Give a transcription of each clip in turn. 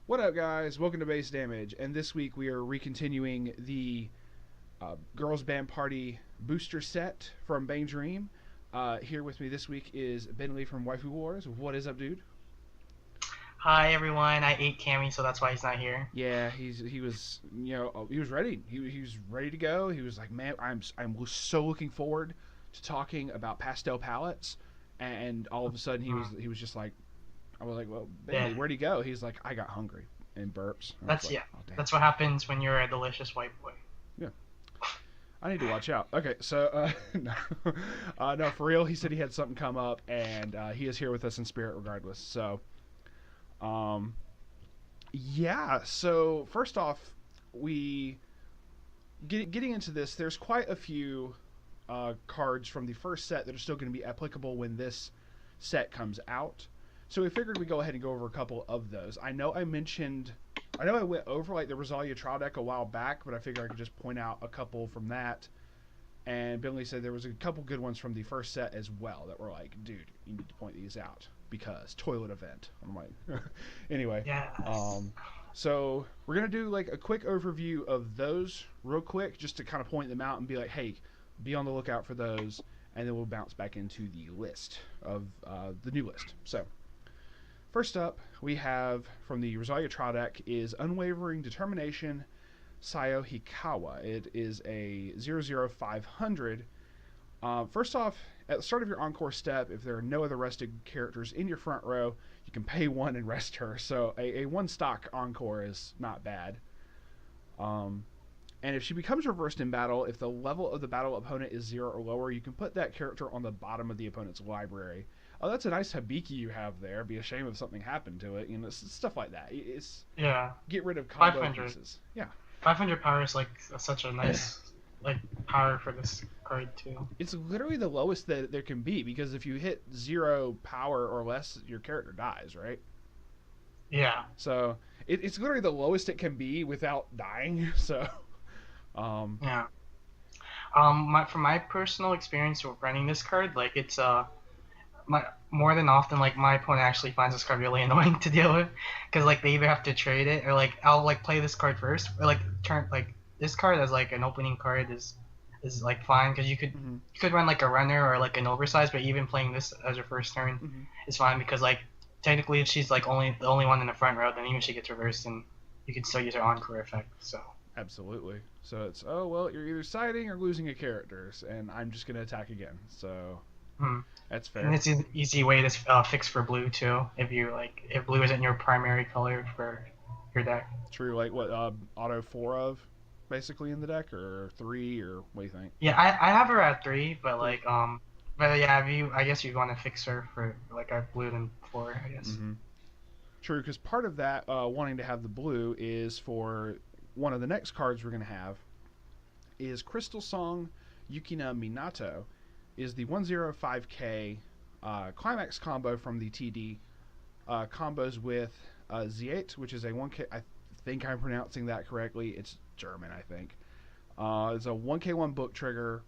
What up, guys? Welcome to Base Damage, and this week we are recontinuing the Girls Band Party booster set from Bang Dream. Here with me this week is Ben Lee from Waifu Wars. What is up, dude? Hi everyone, I ate Cammy, so that's why he's not here. Yeah, he was he was ready. He was ready to go. He was like, man, I'm so looking forward to talking about pastel palettes, and all of a sudden he was just like, I was like, well, Ben Lee, Yeah, where'd he go? He's like, I got hungry and burps. And I was that's like, yeah, oh damn. that's what happens when you're a delicious white boy. Yeah. I need to watch out. Okay, so no, no, for real. He said he had something come up, and he is here with us in spirit, regardless. So, um, yeah. So first off, we getting into this. There's quite a few cards from the first set that are still going to be applicable when this set comes out. So we figured we'd go ahead and go over a couple of those. I know I went over like the Rosalia trial deck a while back, but I figured I could just point out a couple from that. And Bentley said there was a couple good ones from the first set as well that were like, dude, you need to point these out because toilet event. I'm like, anyway. Yes. So we're gonna do like a quick overview of those real quick, just to kind of point them out and be like, hey, be on the lookout for those, and then we'll bounce back into the list of the new list. So first up, we have from the Rosalia trial deck is Unwavering Determination Sayo Hikawa. It is a 00500. First off, at the start of your encore step, if there are no other rested characters in your front row, you can pay one and rest her. So a one stock encore is not bad. And if she becomes reversed in battle, if the level of the battle opponent is 0 or lower, you can put that character on the bottom of the opponent's library. Oh, that's a nice Hibiki you have there. It'd be a shame if something happened to it. You know, stuff like that. It's Yeah, get rid of combo 500. pieces. Yeah, 500 power is like such a nice like power for this card too. it's literally the lowest that there can be because if you hit 0 power or less, your character dies, right? Yeah, So it's literally the lowest it can be without dying. So, um, yeah. From my personal experience with running this card, like it's my more than often like my opponent actually finds this card really annoying to deal with because like they either have to trade it or like I'll like play this card first or like turn like this card as like an opening card is like fine because mhm, you could run like a runner or like an oversized, but even playing this as your first turn mhm. is fine because like technically if she's like only the only one in the front row, then even if she gets reversed, then you can still use her encore effect. So Absolutely. So it's, oh well, you're either siding or losing a character, and I'm just gonna attack again. So hmm. that's And fair. it's an easy way to fix for blue too if you like if blue isn't your primary color for your deck. True. Like what? Auto 4 of, basically in the deck, or 3, or what do you think? Yeah, I have her at 3, but 3. but yeah, if you I guess you want to fix her for like a blue than 4, I guess. Mm-hmm. True, because part of that wanting to have the blue is for one of the next cards we're gonna have is Crystal Song Yukina Minato is the 105k climax combo from the TD combos with Z8, which is a 1k. I think I'm pronouncing that correctly. It's German, I think. It's a 1k1 book trigger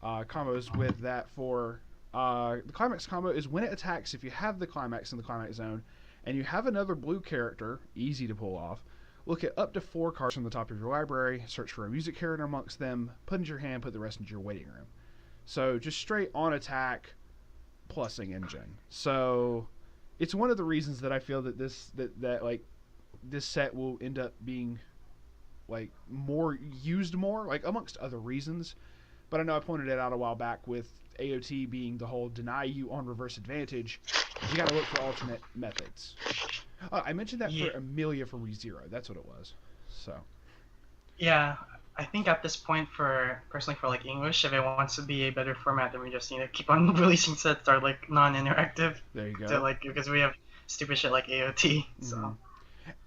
combos with that for the climax combo is when it attacks. If you have the climax in the climax zone, and you have another blue character, easy to pull off. Look at up to 4 cards from the top of your library, search for a music character amongst them, put into your hand, put the rest into your waiting room. So just straight on attack, plusing engine. So it's one of the reasons that I feel that that like this set will end up being like more used more, like amongst other reasons. But I know I pointed it out a while back with AOT being the whole deny you on reverse advantage. You got to look for alternate methods. I mentioned that Yeah, for Amelia for ReZero. That's what it was. So yeah. I think at this point, for personally for like English, if it wants to be a better format, then we just need to keep on releasing sets that are like non-interactive there you to go. like because we have stupid shit like AOT. Mm-hmm. So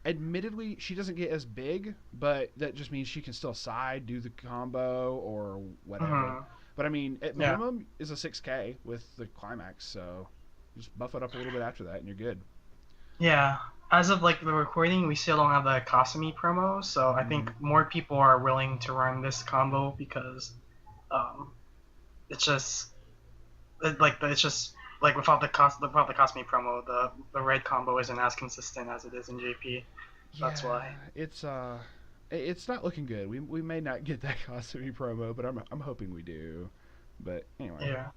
Admittedly, she doesn't get as big, but that just means she can still side, do the combo, or whatever. mhm. But I mean, at Yeah. minimum, is a 6k with the climax, so just buff it up a little bit after that, and you're good. Yeah, as of like the recording, we still don't have the Kasumi promo, so I Mm-hmm. think more people are willing to run this combo because um, it's just it's just like without the Cosme promo, the red combo isn't as consistent as it is in JP. That's Yeah, why. it's not looking good. We may not get that Kasumi promo, but I'm hoping we do. But anyway, Yeah,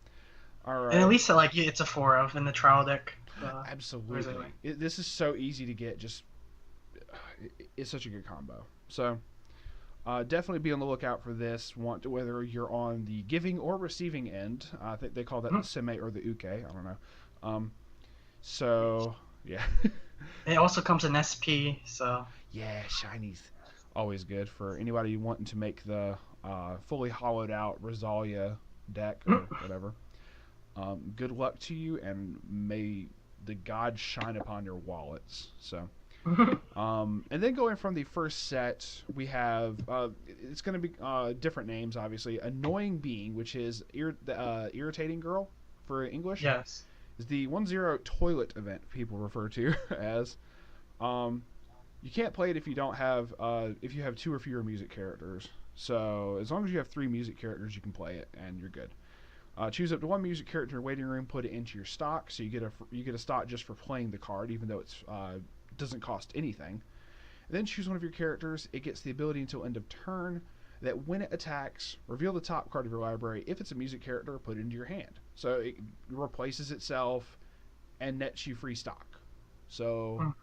all and at right. least like it's a 4 of in the trial deck. Or is it like, Absolutely, this is so easy to get. Just it's such a good combo. So definitely be on the lookout for this. Whether you're on the giving or receiving end. I think they call that the seme or the uke. I don't know. Um, so yeah. it also comes in SP, so Yeah, shinies. Always good for anybody wanting to make the fully hollowed out Rosalia deck or whatever. Good luck to you, and may the gods shine upon your wallets. So, and then going from the first set, we have it's going to be different names, obviously. Annoying Being, which is irritating girl for English, yes. is the 1-0 toilet event people refer to as. Um, you can't play it if you don't have if you have 2 or fewer music characters. So as long as you have 3 music characters, you can play it, and you're good. Choose up to 1 music character in your waiting room, put it into your stock, so you get a stock just for playing the card, even though it's doesn't cost anything. And then choose one of your characters. It gets the ability until end of turn that when it attacks, reveal the top card of your library. If it's a music character, put it into your hand. So it replaces itself and nets you free stock. So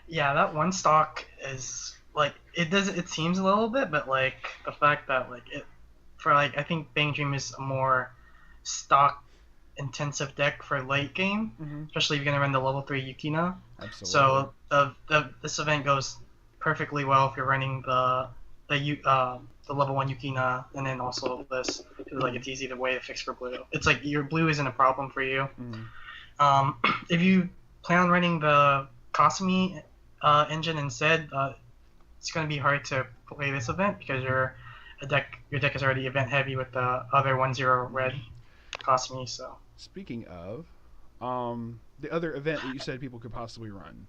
Yeah, that one stock is like it does. It seems a little bit, but like the fact that like it for like I think Bang Dream is a more stock intensive deck for late game, especially if you're gonna run the level 3 Yukina. absolutely. So this event goes perfectly well if you're running the level 1 Yukina and then also this because like it's easy to way to fix for blue. It's like your blue isn't a problem for you. If you plan on running the Kasumi engine instead, it's going to be hard to play this event because your deck is already event heavy with the other 1-0 red Kasumi. So Speaking of, the other event that you said people could possibly run.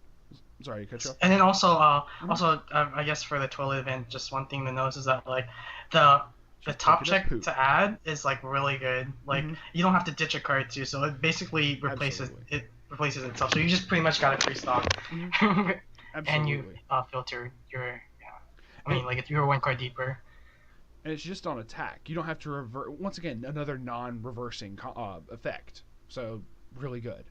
Sorry, to cut you off. and then also I guess for the toilet event, just one thing to notice is that like the Just top pick it up, check poop. to add is like really good. Like you don't have to ditch a card too, so it basically Absolutely. replaces itself. So you just pretty much got a free stock. And you Absolutely. filter your I And, mean like if you're 1 card deeper. and it's just on attack. You don't have to revert. Once again, another non-reversing effect. So really good.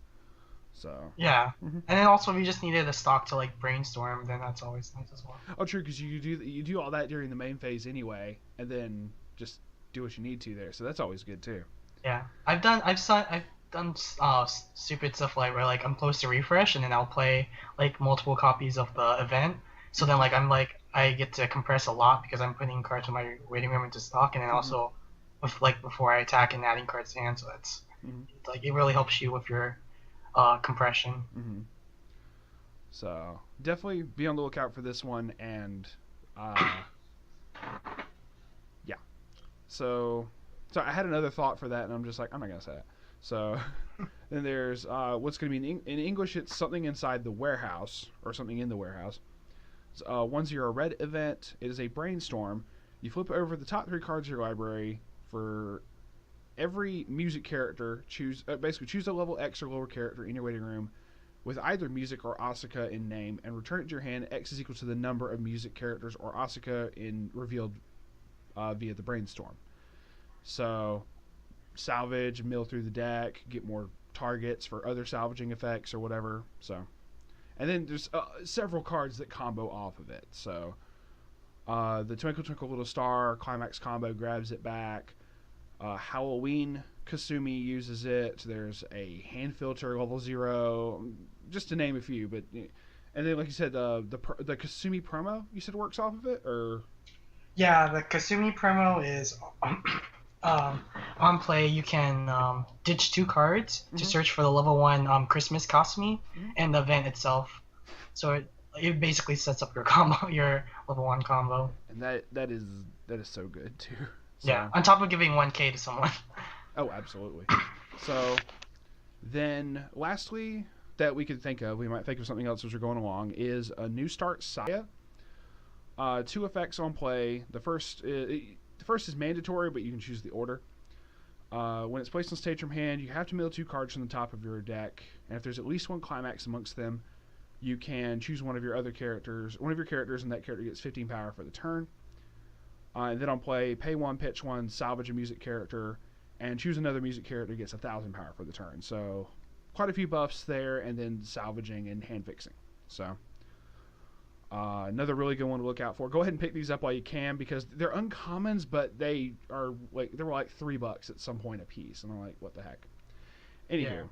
So. Yeah, and then also if you just needed a stock to like brainstorm, then that's always nice as well. Oh, true, because you do all that during the main phase anyway, and then just do what you need to there. So that's always good too. Yeah, I've done stupid stuff like where like I'm close to refresh and then I'll play like multiple copies of the event. So then like I get to compress a lot because I'm putting cards from my waiting room into stock and then also with like before I attack and adding cards to hand. So that's like it really helps you with your compression. So definitely be on the lookout for this one, and uh, yeah. So I had another thought for that, and I'm just like I'm not gonna say it. So then there's what's gonna be in English. It's something inside the warehouse or something in the warehouse. It's a 1-0 red event. It is a brainstorm. You flip over the top 3 cards of your library for every music character. Choose a level X or lower character in your waiting room with either music or Asuka in name, and return it to your hand. X is equal to the number of music characters or Asuka in revealed via the brainstorm. So salvage, mill through the deck, get more targets for other salvaging effects or whatever. So, and then there's several cards that combo off of it. So the Twinkle Twinkle Little Star Climax combo grabs it back. Halloween Kasumi uses it. There's a hand filter level 0, just to name a few. But and then like you said, the Kasumi promo you said works off of it, or Yeah, the Kasumi promo is on play. You can ditch 2 cards to search for the level 1 Christmas Kasumi and the event itself. So it basically sets up your combo, your level 1 combo. and that is so good too. So, Yeah, on top of giving 1k to someone. Oh, absolutely. So then, lastly, that we could think of, we might think of something else as we're going along, is a New Start Saya. 2 effects on play. The first is mandatory, but you can choose the order. When it's placed on stage from hand, you have to mill 2 cards from the top of your deck, and if there's at least one climax amongst them, you can choose one of your characters, and that character gets 15 power for the turn. And then on play, pay 1, pitch 1, salvage a music character, and choose another music character gets 1,000 power for the turn. So quite a few buffs there, and then salvaging and hand fixing. So another really good one to look out for. Go ahead and pick these up while you can because they're uncommons, but they were like $3 at some point a piece, and I'm like, what the heck? Anywho,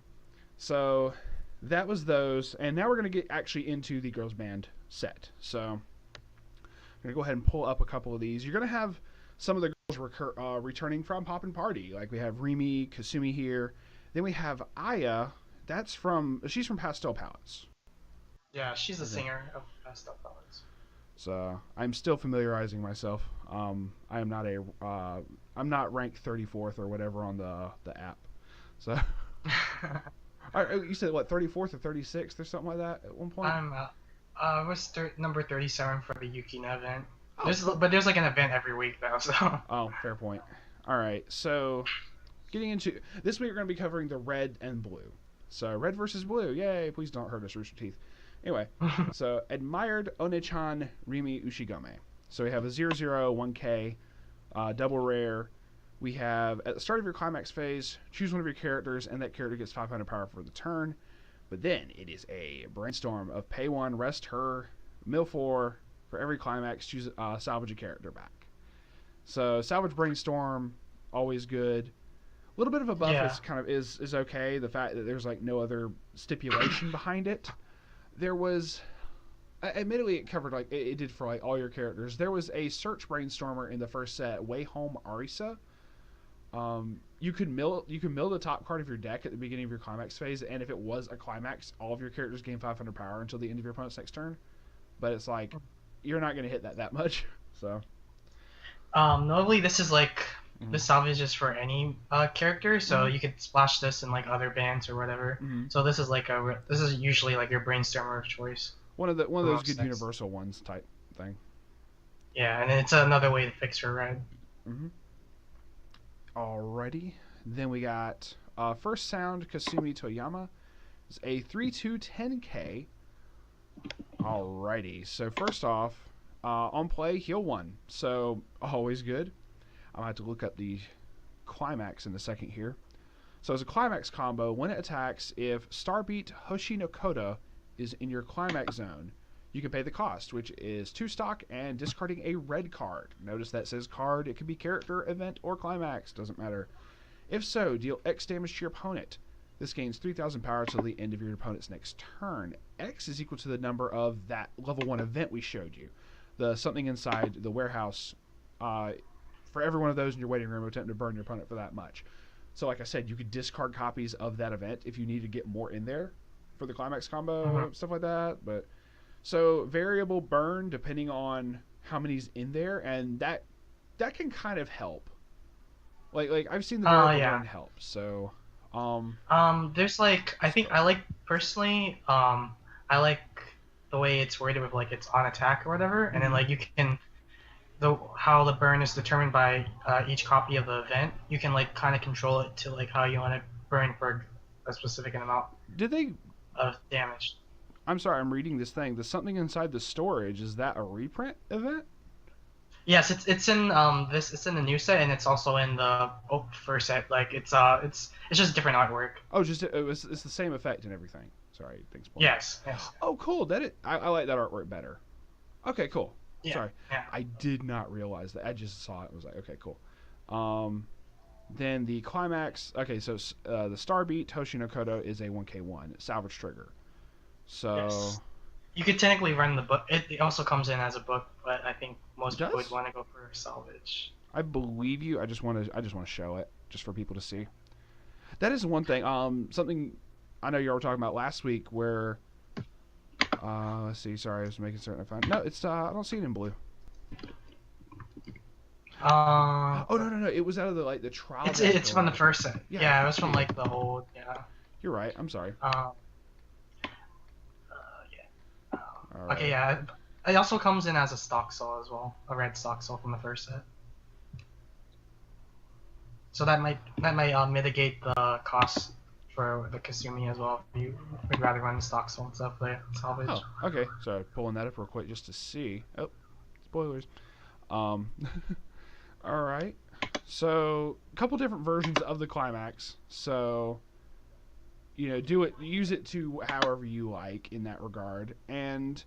so that was those, and now we're gonna get actually into the girls band set. So I'm gonna go ahead and pull up a couple of these. You're gonna have some of the girls returning from Poppin' Party, like we have Rimi, Kasumi here. Then we have Aya. She's from Pastel Palettes. Yeah, she's a singer of Pastel Palettes. So I'm still familiarizing myself. I am not I'm not ranked 34th or whatever on the app. So you said what, 34th or 36th or something like that at one point? I was number 37 for the Yukina event. But there's like an event every week though. So. Oh, fair point. All right, so getting into this week, we're going to be covering the red and blue. So red versus blue, yay! Please don't hurt us, Rooster Teeth. Anyway, so admired One-chan Rimi Ushigome. So we have a 0/0 1K double rare. We have at the start of your climax phase, choose one of your characters, and that character gets 500 power for the turn. But then it is a brainstorm of pay 1, rest her, mill 4 for every climax. Choose salvage a character back. So salvage brainstorm, always good. A little bit of a buff is okay. The fact that there's like no other stipulation behind it. There was, admittedly, it covered like it did for like all your characters. There was a search brainstormer in the first set, Way Home Arisa. You could mill the top card of your deck at the beginning of your climax phase, and if it was a climax, all of your characters gain 500 power until the end of your opponent's next turn. But it's like you're not going to hit that much. So, normally this is like. The salvage is for any character, so you could splash this in like other bands or whatever. So this is like this is usually like your brainstormer of choice. One of those good universal ones type thing. Yeah, and it's another way to fix your red. Alrighty, then we got first sound Kasumi Toyama. It's a 3/2 10K. Alrighty, so first off, on play heal 1, so always good. I'll have to look up the climax in a second here. So as a climax combo, when it attacks, if Starbeat Hoshi no Koda is in your climax zone, you can pay the cost, which is 2 stock and discarding a red card. Notice that says card. It could be character, event, or climax. Doesn't matter. If so, deal X damage to your opponent. This gains 3,000 power till the end of your opponent's next turn. X is equal to the number of that level 1 event we showed you. The something inside the warehouse. For every one of those in your waiting room, attempt to burn your opponent for that much. So like I said, you could discard copies of that event if you need to get more in there for the climax combo, stuff like that. But so variable burn depending on how many's in there, and that can kind of help. Like I've seen the variable burn help. So there's like I like personally I like the way it's worded with like it's on attack or whatever, and then like you can. How the burn is determined by each copy of the event, you can like kind of control it to like how you want to burn for a specific amount. Of damage? I'm sorry, I'm reading this thing. The something inside the storage, is that a reprint event? Yes, it's in it's in the new set, and it's also in the first set. Like it's just different artwork. Oh, it's the same effect and everything. Sorry, thanks. Yes. Oh, cool. I like that artwork better. Okay, cool. Yeah, Sorry, yeah. I did not realize that. I just saw it and was like, okay, cool. Then the climax. Okay, so the Starbeat Hoshi no Kodo is a 1K1 salvage trigger. So yes. You could technically run the book. It also comes in as a book, but I think most people would want to go for salvage. I believe you. I just want to show it just for people to see. That is one thing. Something I know you were talking about last week where. Let's see. Sorry, I was making certain I found. No, it's I don't see it in blue. Oh no! It was out of the trial. It's from the first set. Yeah, it was from like the old. Yeah. You're right. I'm sorry. Right. Okay, yeah. It also comes in as a stock saw as well, a red stock saw from the first set. So that might mitigate the cost for the Kasumi as well. If you would rather run stock and stuff like salvage. Oh, okay. So pulling that up real quick just to see. Oh, spoilers. Um, all right. So a couple different versions of the climax. So use it to however you like in that regard, and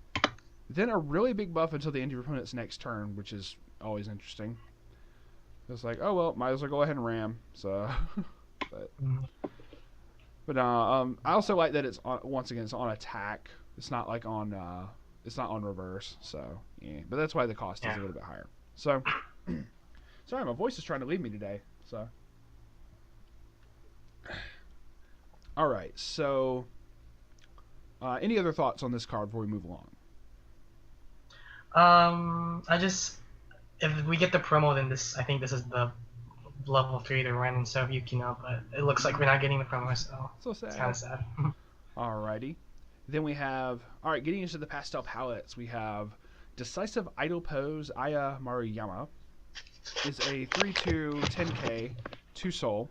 then a really big buff until the end of your opponent's next turn, which is always interesting. It's like, oh well, might as well go ahead and ram. So, but I also like that it's once again it's on attack. It's not like on it's not on reverse. So yeah, but that's why the cost is a little bit higher. So sorry, my voice is trying to leave me today. So all right, so any other thoughts on this card before we move along? I just if we get the promo, then I think this is the level 3 to run instead of Yukino, but it looks like we're not getting the promo, so sad. It's kind of sad. Alrighty. Then we have, getting into the pastel palettes, we have Decisive Idle Pose Aya Maruyama. Is a 3/2 10k 2 soul.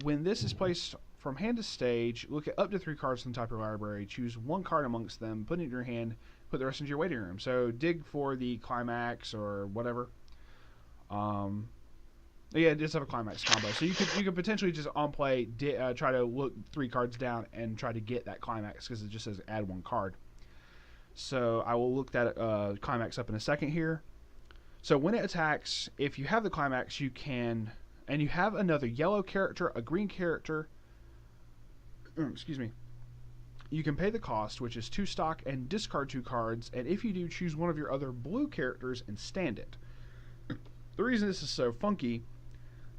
When this is placed from hand to stage, look at up to 3 cards from the top of your library, choose 1 card amongst them, put it in your hand, put the rest into your waiting room. So dig for the climax or whatever. Yeah, it does have a climax combo. So you could potentially just on play try to look 3 cards down and try to get that climax because it just says add 1 card. So I will look that climax up in a second here. So when it attacks, if you have the climax, you can, and you have another yellow character, a green character, excuse me, you can pay the cost, which is 2 stock, and discard 2 cards, and if you do, choose one of your other blue characters and stand it. The reason this is so funky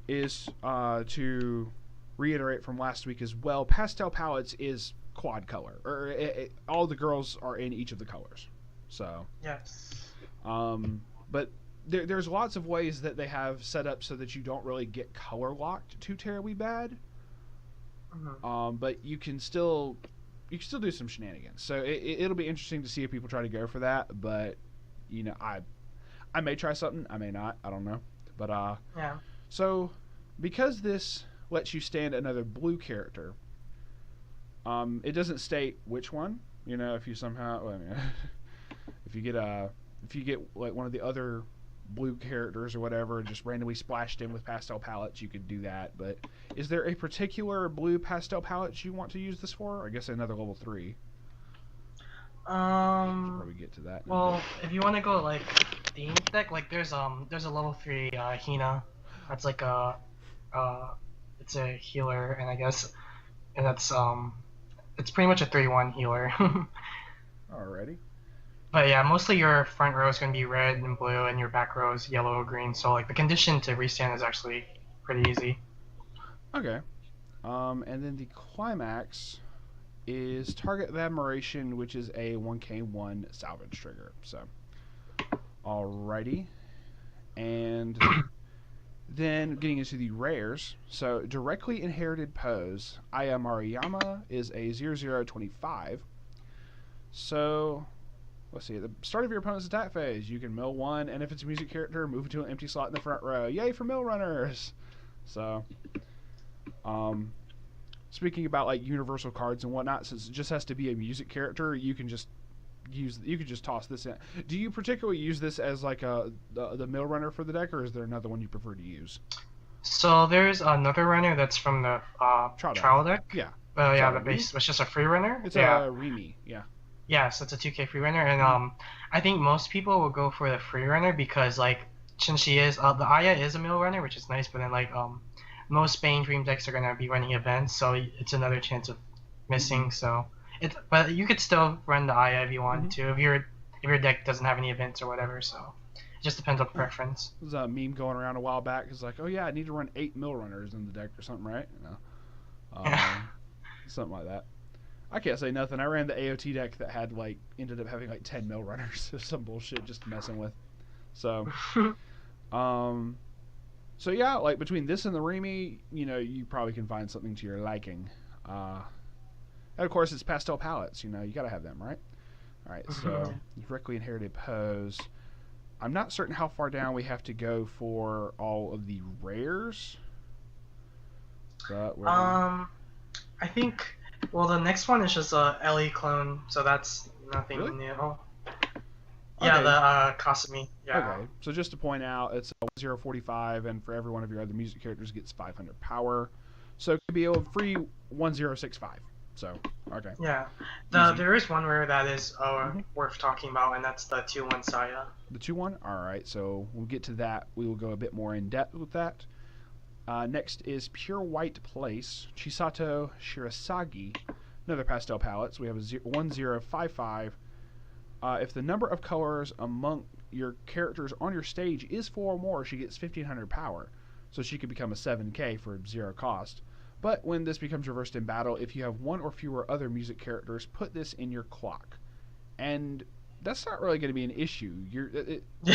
is to reiterate from last week as well, pastel palettes is quad color, or all the girls are in each of the colors. So yes. But there's lots of ways that they have set up so that you don't really get color locked too terribly bad. Mm-hmm. But you can still do some shenanigans. So it'll be interesting to see if people try to go for that. But I may try something, I may not, I don't know. But yeah. So because this lets you stand another blue character, it doesn't state which one. If you somehow if you get like one of the other blue characters or whatever, just randomly splashed in with pastel palettes, you could do that. But is there a particular blue pastel palette you want to use this for? I guess another level 3. Probably get to that. Well, if you want to go like theme deck, like there's a level 3 Hina, that's like it's a healer, and I guess, and that's it's pretty much a 3/1 healer. Alrighty. But yeah, mostly your front row is going to be red and blue, and your back row is yellow or green. So like the condition to restand is actually pretty easy. Okay. And then the climax is Target of Admiration, which is a 1k1 salvage trigger. So, alrighty. And then getting into the rares. So, Directly Inherited Pose, Aya Maruyama is a 0025. So, let's see. At the start of your opponent's attack phase, you can mill 1, and if it's a music character, move it to an empty slot in the front row. Yay for mill runners! So, speaking about like universal cards and whatnot, since it just has to be a music character, you can just toss this in. Do you particularly use this as like the mill runner for the deck, or is there another one you prefer to use? So there's another runner that's from the trial deck. Yeah. Yeah, the base. It's just a free runner. It's a Remy. Yeah. Yeah, so it's a 2k free runner, and I think most people will go for the free runner because like since she is the Aya is a mill runner, which is nice, but then like most Bane Dream decks are gonna be running events, so it's another chance of missing. So but you could still run the Aya if you want to, if your deck doesn't have any events or whatever. So it just depends on preference. There's a meme going around a while back. It's like, oh yeah, I need to run 8 mill runners in the deck or something, right? Something like that. I can't say nothing. I ran the AOT deck that had ended up having 10 mill runners or some bullshit just messing with. So, so yeah, between this and the Remy, you probably can find something to your liking. And of course, it's pastel palettes. You gotta have them, right? All right. So, Directly Inherited Pose. I'm not certain how far down we have to go for all of the rares. But we're gonna. Um, I think. Well, the next one is just a Ellie clone, so that's Really? nothing new. Yeah, the Okay. Kasumi. Yeah. Okay. So just to point out, it's a 1045, and for every one of your other music characters gets 500 power. So it could be a free 1065. So okay, Yeah. easy. There is one rare that is Hmm. worth talking about, and that's the 2-1 Saya. The 2-1. All right. So we'll get to that. We will go a bit more in depth with that. Next is Pure White Place, Chisato Shirasagi, another pastel palette. So we have a 1055. If the number of colors among your characters on your stage is 4 or more, she gets 1500 power. So she could become a 7k for 0 cost. But when this becomes reversed in battle, if you have one or fewer other music characters, put this in your clock. And that's not really going to be an issue. Yeah.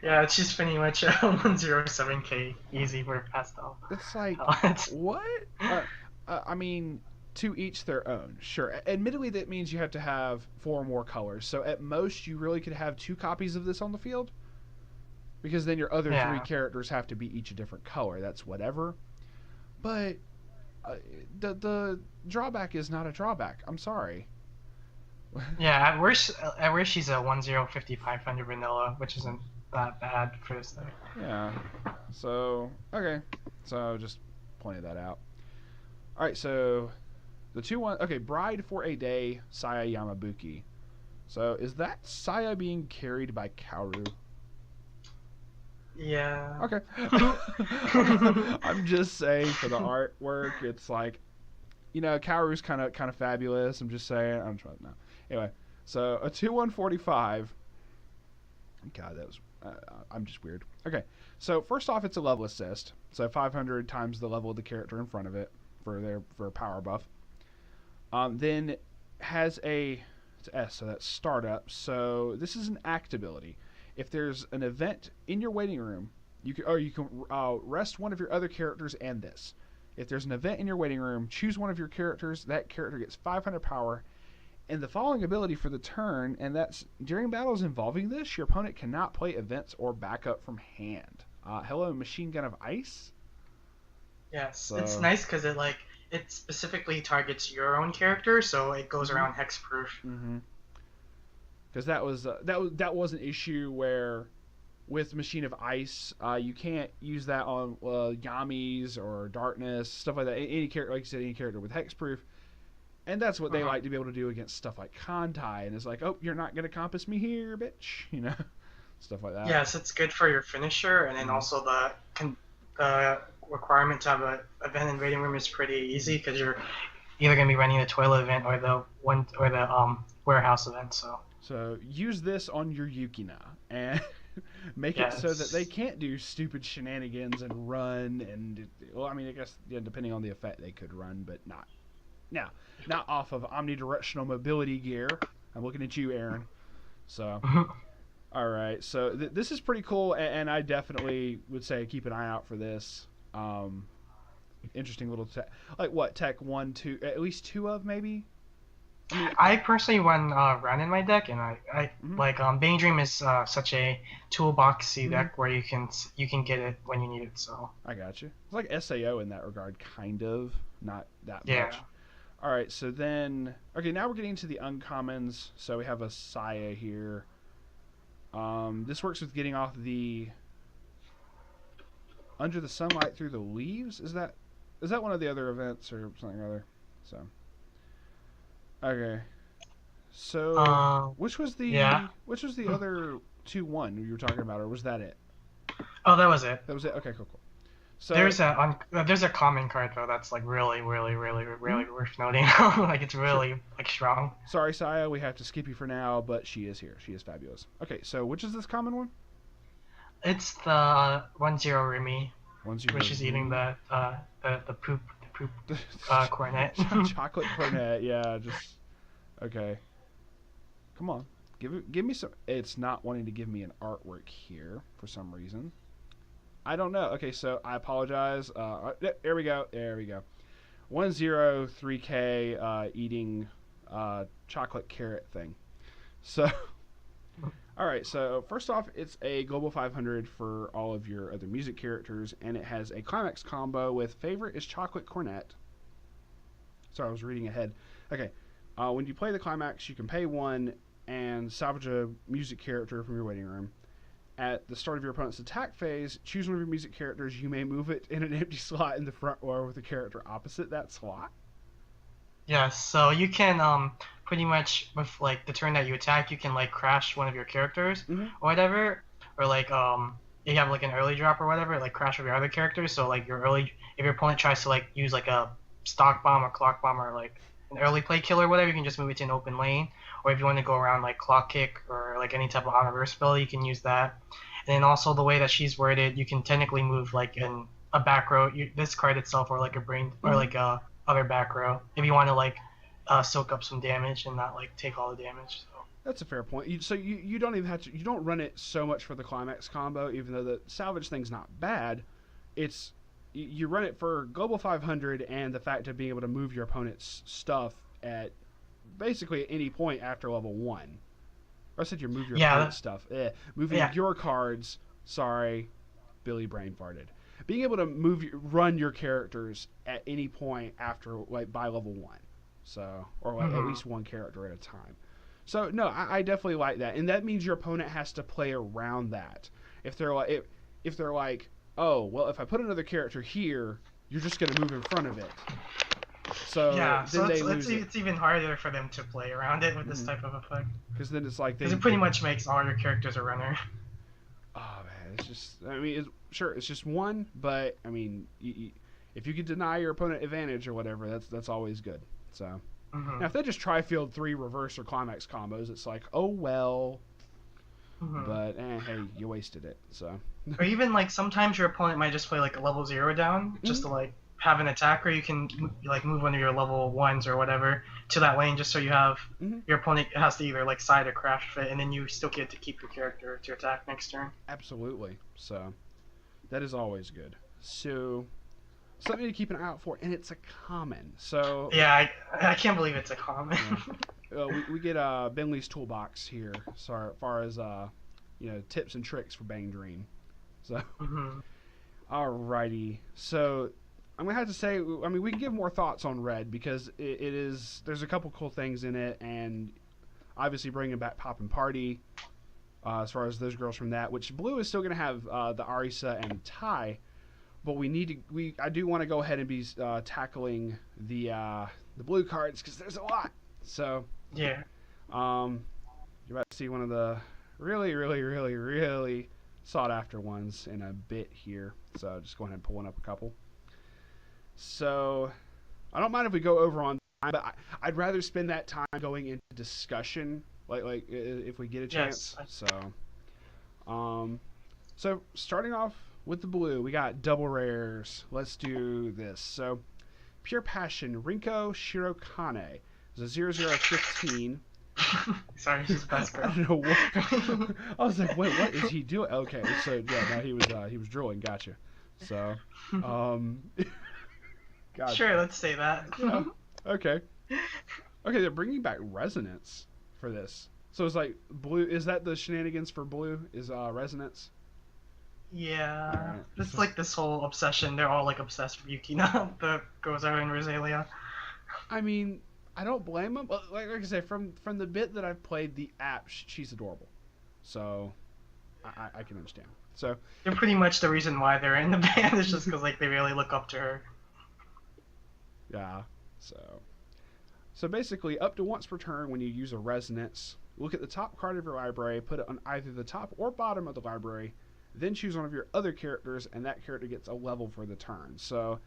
Yeah, it's just pretty much 107k easy for pastel. It's like, Palettes. what? I mean, to each their own. Sure. Admittedly, that means you have to have 4 or more colors. So at most, you really could have 2 copies of this on the field. Because then your other 3 Yeah. characters have to be each a different color. That's whatever. But uh, the drawback is not a drawback. I'm sorry. Yeah, at worst she's a 1050-500 vanilla, which isn't that bad for this thing. Yeah. So, okay. So just pointed that out. All right, so the 2-1. Okay, Bride for a Day, Saya Yamabuki. So is that Saya being carried by Kaoru? Yeah. Okay. I'm just saying for the artwork, it's like, Kaoru's kind of fabulous. I'm just saying. I'm trying no. Anyway, so a 2-145. God, that was. I'm just weird. Okay, so first off, it's a level assist. So 500 times the level of the character in front of it for a power buff. Then has it's S, so that's startup. So this is an act ability. If there's an event in your waiting room, you can rest one of your other characters and this. If there's an event in your waiting room, choose one of your characters. That character gets 500 power. And the following ability for the turn, and that's during battles involving this, your opponent cannot play events or backup from hand. Hello, Machine Gun of Ice. Yes, it's So, nice because it specifically targets your own character, so it goes mm-hmm, around hexproof. mm-hmm. Because that was an issue where with Machine of Ice, you can't use that on Yamis or Darkness, stuff like that. Any character, like you said, any character with hexproof. And that's what they Uh-huh. like to be able to do against stuff like Contai. And it's like, oh, you're not going to compass me here, bitch. Stuff like that. Yes, it's good for your finisher, and then Mm-hmm. also the requirement to have a event in waiting room is pretty easy because you're either gonna be running the toilet event or the warehouse event. So So use this on your Yukina and make it so that they yes. can't do stupid shenanigans and run. And, well, I mean, I guess, yeah, depending on the effect, they could run, but not. Now, not off of omnidirectional mobility gear. I'm looking at you, Aaron. So, all right. So this is pretty cool, and I definitely would say keep an eye out for this. Um, Interesting little tech. Like what tech one, two, at least two of maybe. I mean, I personally run Ren in my deck, and I mm-hmm, like Bane Dream is such a toolboxy mm-hmm. deck where you can get it when you need it. So I got you. It's like SAO in that regard, kind of, not that yeah. much. All right, so then, okay, now we're getting to the uncommons. So we have a Saya here. This works with getting off the under the sunlight through the leaves. Is that one of the other events or something or other? So okay, so Uh, which was yeah. the other 2-1 you were talking about, or was that it? Oh, that was it. That was it. Okay, cool, cool. So There's a common card though that's like really really really mhm. really worth noting. Like it's Sure. really like strong. Sorry, Saya, we have to skip you for now, but she is here. She is fabulous. Okay, so which is this common one? It's the 1-0 Remy, One zero which is eating Rumi. the poop cornet. Chocolate cornet. Yeah, just okay. Come on, give me some. It's not wanting to give me an artwork here for some reason. I don't know. Okay, so I apologize. There we go. There we go. 103K eating chocolate carrot thing. So All right, so first off, it's a global 500 for all of your other music characters, and it has a climax combo with favorite is chocolate cornet. Sorry, I was reading ahead. Okay, when you play the climax, you can pay one and salvage a music character from your waiting room. At the start of your opponent's attack phase, choose one of your music characters. You may move it in an empty slot in the front row with a character opposite that slot. Yeah, so you can pretty much with like the turn that you attack, you can like crash one of your characters Mm-hmm. or whatever, or like if you have like an early drop or whatever, like crash with your other characters. So like your early, if your opponent tries to like use like a stock bomb or clock bomb or like an early play killer or whatever, you can just move it to an open lane. Or if you want to go around like clock kick or like any type of on reverse ability, you can use that. And then also the way that she's worded, you can technically move like in a back row, this card itself, or like a brain, or like a other back row, if you want to like soak up some damage and not like take all the damage. So. That's a fair point. You don't even have to. You don't run it so much for the climax combo, even though the salvage thing's not bad. It's you run it for global 500 and the fact of being able to move your opponent's stuff at basically at any point after level 1. Or I said you move your opponent's stuff. Moving your cards. Sorry, Billy brain farted. Being able to run your characters at any point after like by level 1. So, or like at least one character at a time. So no, I definitely like that, and that means your opponent has to play around that. If they're like, oh well, if I put another character here, you're just gonna move in front of it. So yeah, then so they lose it's even harder for them to play around it with this type of effect. Because then it's like because it pretty much makes all your characters a runner. Oh man, it's just it's just one, but I mean, if you can deny your opponent advantage or whatever, that's always good. So now if they just try field 3 reverse or climax combos, it's like, oh well. But hey, you wasted it. So or even like sometimes your opponent might just play like a level 0 down just to like have an attacker. You can like move one of your level 1s or whatever to that lane just so you have your opponent has to either like side or crash fit, and then you still get to keep your character to attack next turn. Absolutely. So that is always good. So something to keep an eye out for, and it's a common. So yeah, I can't believe it's a common. We get Bentley's toolbox here, so as far as tips and tricks for Bang Dream. So alrighty, so I'm gonna have to say, I mean, we can give more thoughts on red because there's a couple cool things in it, and obviously bringing back Pop and Party as far as those girls from that. Which blue is still gonna have the Arisa and Tai. But I do want to go ahead and be tackling the blue cards because there's a lot. So yeah, you're about to see one of the really, really, really, really sought after ones in a bit here. So just go ahead and pull one up a couple. So I don't mind if we go over on time, but I'd rather spend that time going into discussion, like if we get a chance. Yes. So starting off with the blue, we got double rares. Let's do this. So, Pure Passion, Rinko Shirokane. It's a 0015. Sorry, she's the best girl. I don't know what. I was like, wait, what is he doing? Okay, so yeah, no, he was drooling. Gotcha. So, gotcha. Sure, let's say that. Yeah. Okay. Okay, they're bringing back Resonance for this. So it's like blue. Is that the shenanigans for blue? Is Resonance? Yeah, right. It's like this whole obsession. They're all like obsessed with Yuki now. The Gozaru and Rosalia. I mean, I don't blame them. Like I said, from the bit that I've played the app, she's adorable. So I can understand. So they're pretty much the reason why they're in the band. It's just because like they really look up to her. Yeah. So basically, up to once per turn, when you use a Resonance, look at the top card of your library, put it on either the top or bottom of the library. Then choose one of your other characters, and that character gets a level for the turn. So,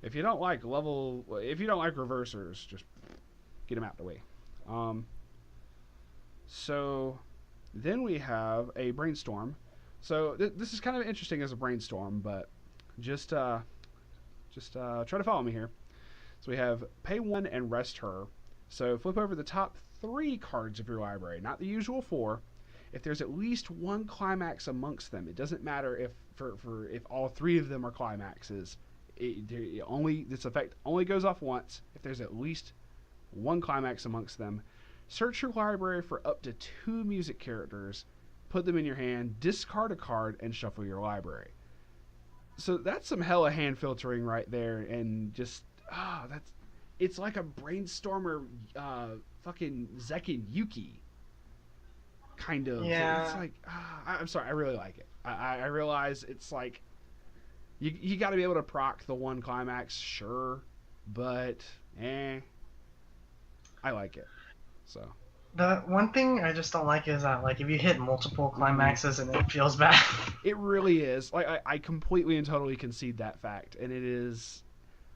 if you don't like reversers, just get them out the way. So, then we have a brainstorm. So this is kind of interesting as a brainstorm, but just try to follow me here. So we have pay 1 and rest her. So flip over the top 3 cards of your library, not the usual 4. If there's at least one climax amongst them, it doesn't matter if if all 3 of them are climaxes. This effect only goes off once. If there's at least one climax amongst them, search your library for up to 2 music characters put them in your hand, discard a card, and shuffle your library. So that's some hella hand filtering right there, and just that's it's like a brainstormer, fucking Zekin Yuki kind of. It's Yeah. like I'm sorry, I really like it. I realize it's like you got to be able to proc the one climax, sure, but I like it. So The one thing I just don't like is that like if you hit multiple climaxes and it feels bad. it really is. Like I completely and totally concede that fact, and it is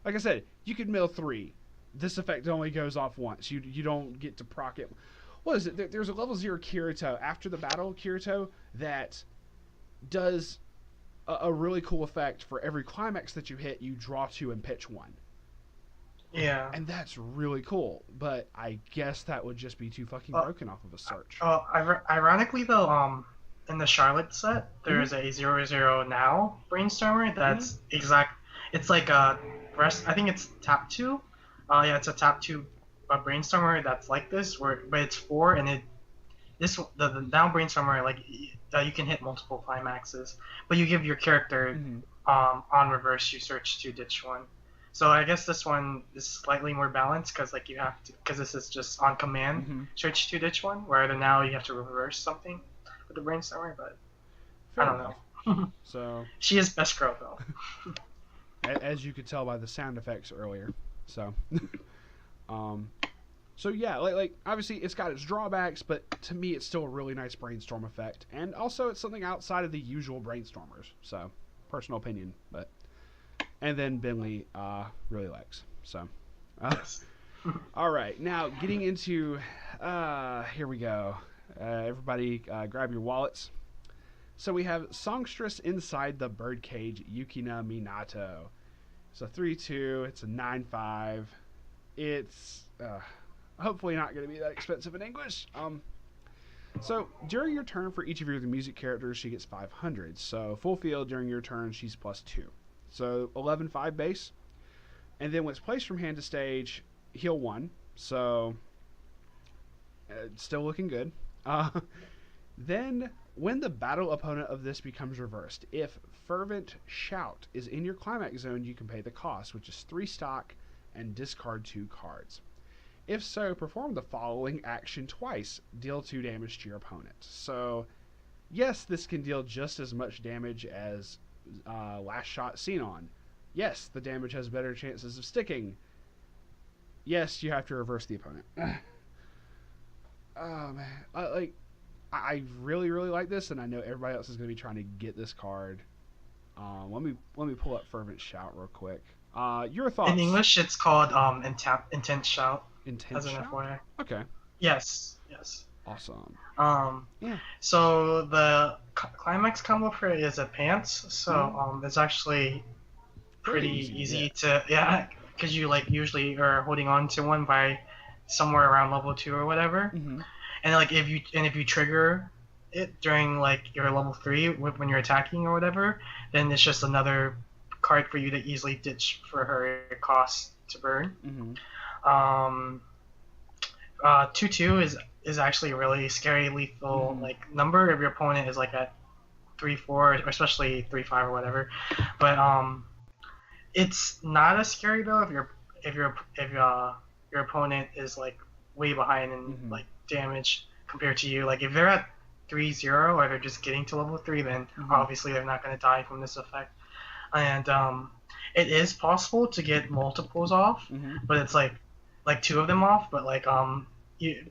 like I said, you could mill 3. This effect only goes off once. You don't get to proc it. What is it? There's a level 0 Kirito after the battle Kirito that does a really cool effect. For every climax that you hit, you draw 2 and pitch 1. Yeah. And that's really cool. But I guess that would just be too fucking broken off of a search. Ironically though, in the Charlotte set, there's a 0-0 now brainstormer that's exact. It's like a rest. I think it's tap 2. Yeah, it's a tap 2 brainstormer that's like this, but it's 4 and the now brainstormer like you can hit multiple climaxes, but you give your character on reverse, you search to ditch 1. So I guess this one is slightly more balanced because like you have to, because this is just on command search to ditch 1, where now you have to reverse something with the brainstormer, but Fair I don't enough. know. So She is best girl though. as you could tell by the sound effects earlier. So so yeah, like obviously it's got its drawbacks, but to me it's still a really nice brainstorm effect, and also it's something outside of the usual brainstormers. So personal opinion, but and then Bentley really likes. So Yes. all right, now getting into here we go. Everybody grab your wallets. So we have Songstress Inside the Birdcage Yukina Minato. It's a 3/2. It's a 9/5. It's hopefully not going to be that expensive in English. So during your turn, for each of your music characters, she gets 500. So full field during your turn, she's +2. So 11/5 base. And then when it's placed from hand to stage, heal 1. So still looking good. Then when the battle opponent of this becomes reversed, if Fervent Shout is in your climax zone, you can pay the cost, which is 3 stock, and discard 2 cards. If so, perform the following action twice. Deal 2 damage to your opponent. So, yes, this can deal just as much damage as Last Shot Xenon. Yes, the damage has better chances of sticking. Yes, you have to reverse the opponent. Oh, man. I really, really like this, and I know everybody else is going to be trying to get this card. Let me pull up Fervent Shout real quick. Your thoughts? In English, it's called Intense Shout. Intense as an Shout? FYI. Okay. Yes. Awesome. Yeah. So the climax combo for it is a pants. So it's actually pretty easy to because you like usually are holding on to one by somewhere around level 2 or whatever. And like if you trigger it during like your level 3 when you're attacking or whatever, then it's just another card for you to easily ditch for her cost to burn. 2/2 is actually a really scary lethal like number if your opponent is like at 3/4 or especially 3/5 or whatever. But it's not as scary though if your opponent is like way behind in like damage compared to you. Like if they're at 3/0 or they're just getting to level 3, then obviously they're not going to die from this effect. And it is possible to get multiples off, but it's like 2 of them off. But like you're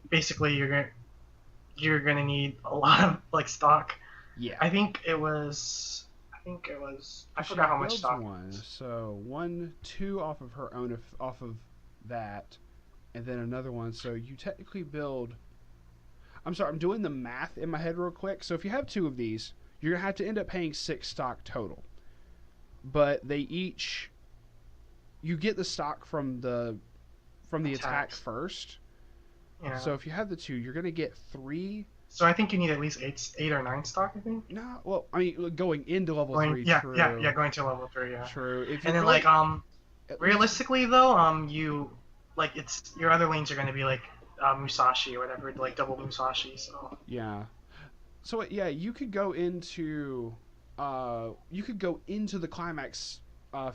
gonna need a lot of like stock. Yeah. I think it was. I forgot how much stock. One. So 2 off of her own off of that, and then another one. So you technically build. I'm sorry, I'm doing the math in my head real quick. So if you have 2 of these, you're gonna have to end up paying 6 stock total. But they each, you get the stock from the attack first. Yeah. So if you have the 2, you're gonna get 3. So I think you need at least 8 or 9 stock. I think. No, well, I mean going into level 3. Yeah, true. yeah, going to level 3. Yeah. True. If And then like realistically though, you like it's your other lanes are gonna be like Musashi or whatever, like double Musashi. So yeah. So yeah, you could go into the climax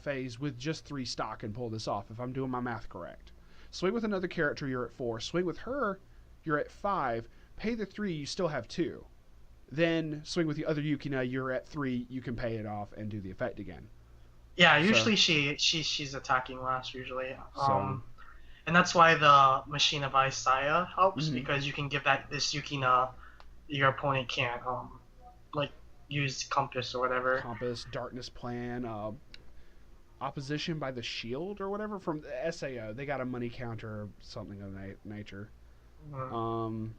phase with just 3 stock and pull this off if I'm doing my math correct. Swing with another character, you're at 4. Swing with her, you're at 5. Pay the 3, you still have 2. Then swing with the other Yukina, you're at 3. You can pay it off and do the effect again. Yeah, So usually she's attacking last usually. so And that's why the Machine of Ice Saya helps mm-hmm. because you can give that this Yukina your opponent can't like use compass or whatever. Compass, Darkness Plan, opposition by the shield or whatever from the SAO. They got a money counter or something of that nature. Mm. Um,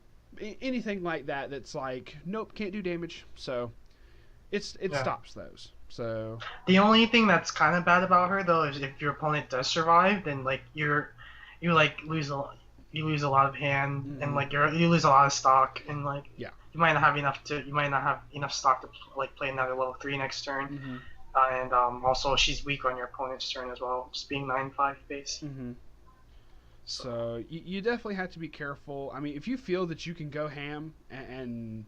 anything like that that's like, nope, can't do damage. So it Yeah. stops those. So The only thing that's kind of bad about her though is if your opponent does survive, then like you like you lose a lot of hand and like you lose a lot of stock and like yeah. you might not have enough stock to like play another level 3 next turn. Mm-hmm. And also she's weak on your opponent's turn as well, just being 9/5 base. Mm-hmm. So you definitely have to be careful. I mean, if you feel that you can go ham and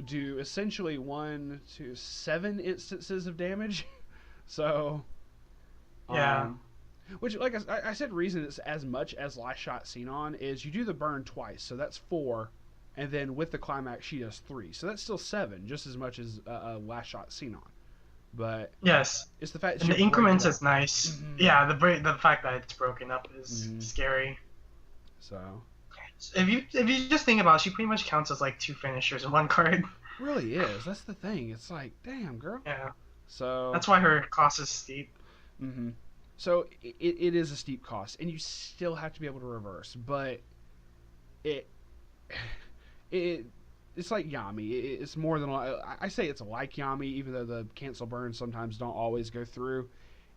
do essentially 1 to 7 instances of damage, so Yeah. which like I said, reason it's as much as Last Shot Xenon is you do the burn twice, so that's 4, and then with the climax she does 3, so that's still 7, just as much as Last Shot Xenon. But Yes. it's the fact that And the you're increments breaking is nice. Mhm. Yeah, the fact that it's broken up is scary. So If you just think about it, she pretty much counts as like 2 finishers in one card. really is. That's the thing. It's like, damn, girl. Yeah. So That's why her cost is steep. mm-hmm. So it is a steep cost, and you still have to be able to reverse. But it it it's like Yami. It's more than I say. It's like Yami, even though the cancel burns sometimes don't always go through.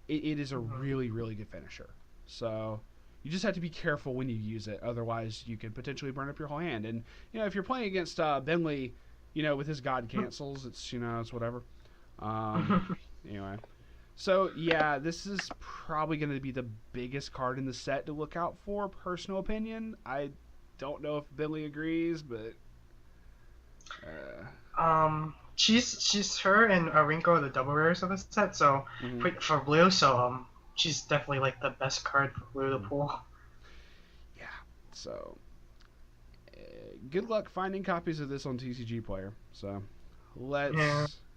It is a really really good finisher. So you just have to be careful when you use it. Otherwise, you could potentially burn up your whole hand. And if you're playing against Bentley, with his God cancels, it's whatever. Anyway. So, yeah, this is probably going to be the biggest card in the set to look out for, personal opinion. I don't know if Billy agrees, but... She's her and Rinko are the double rares of the set, so for blue, so she's definitely like the best card for blue to pull. Yeah, so... good luck finding copies of this on TCG Player, so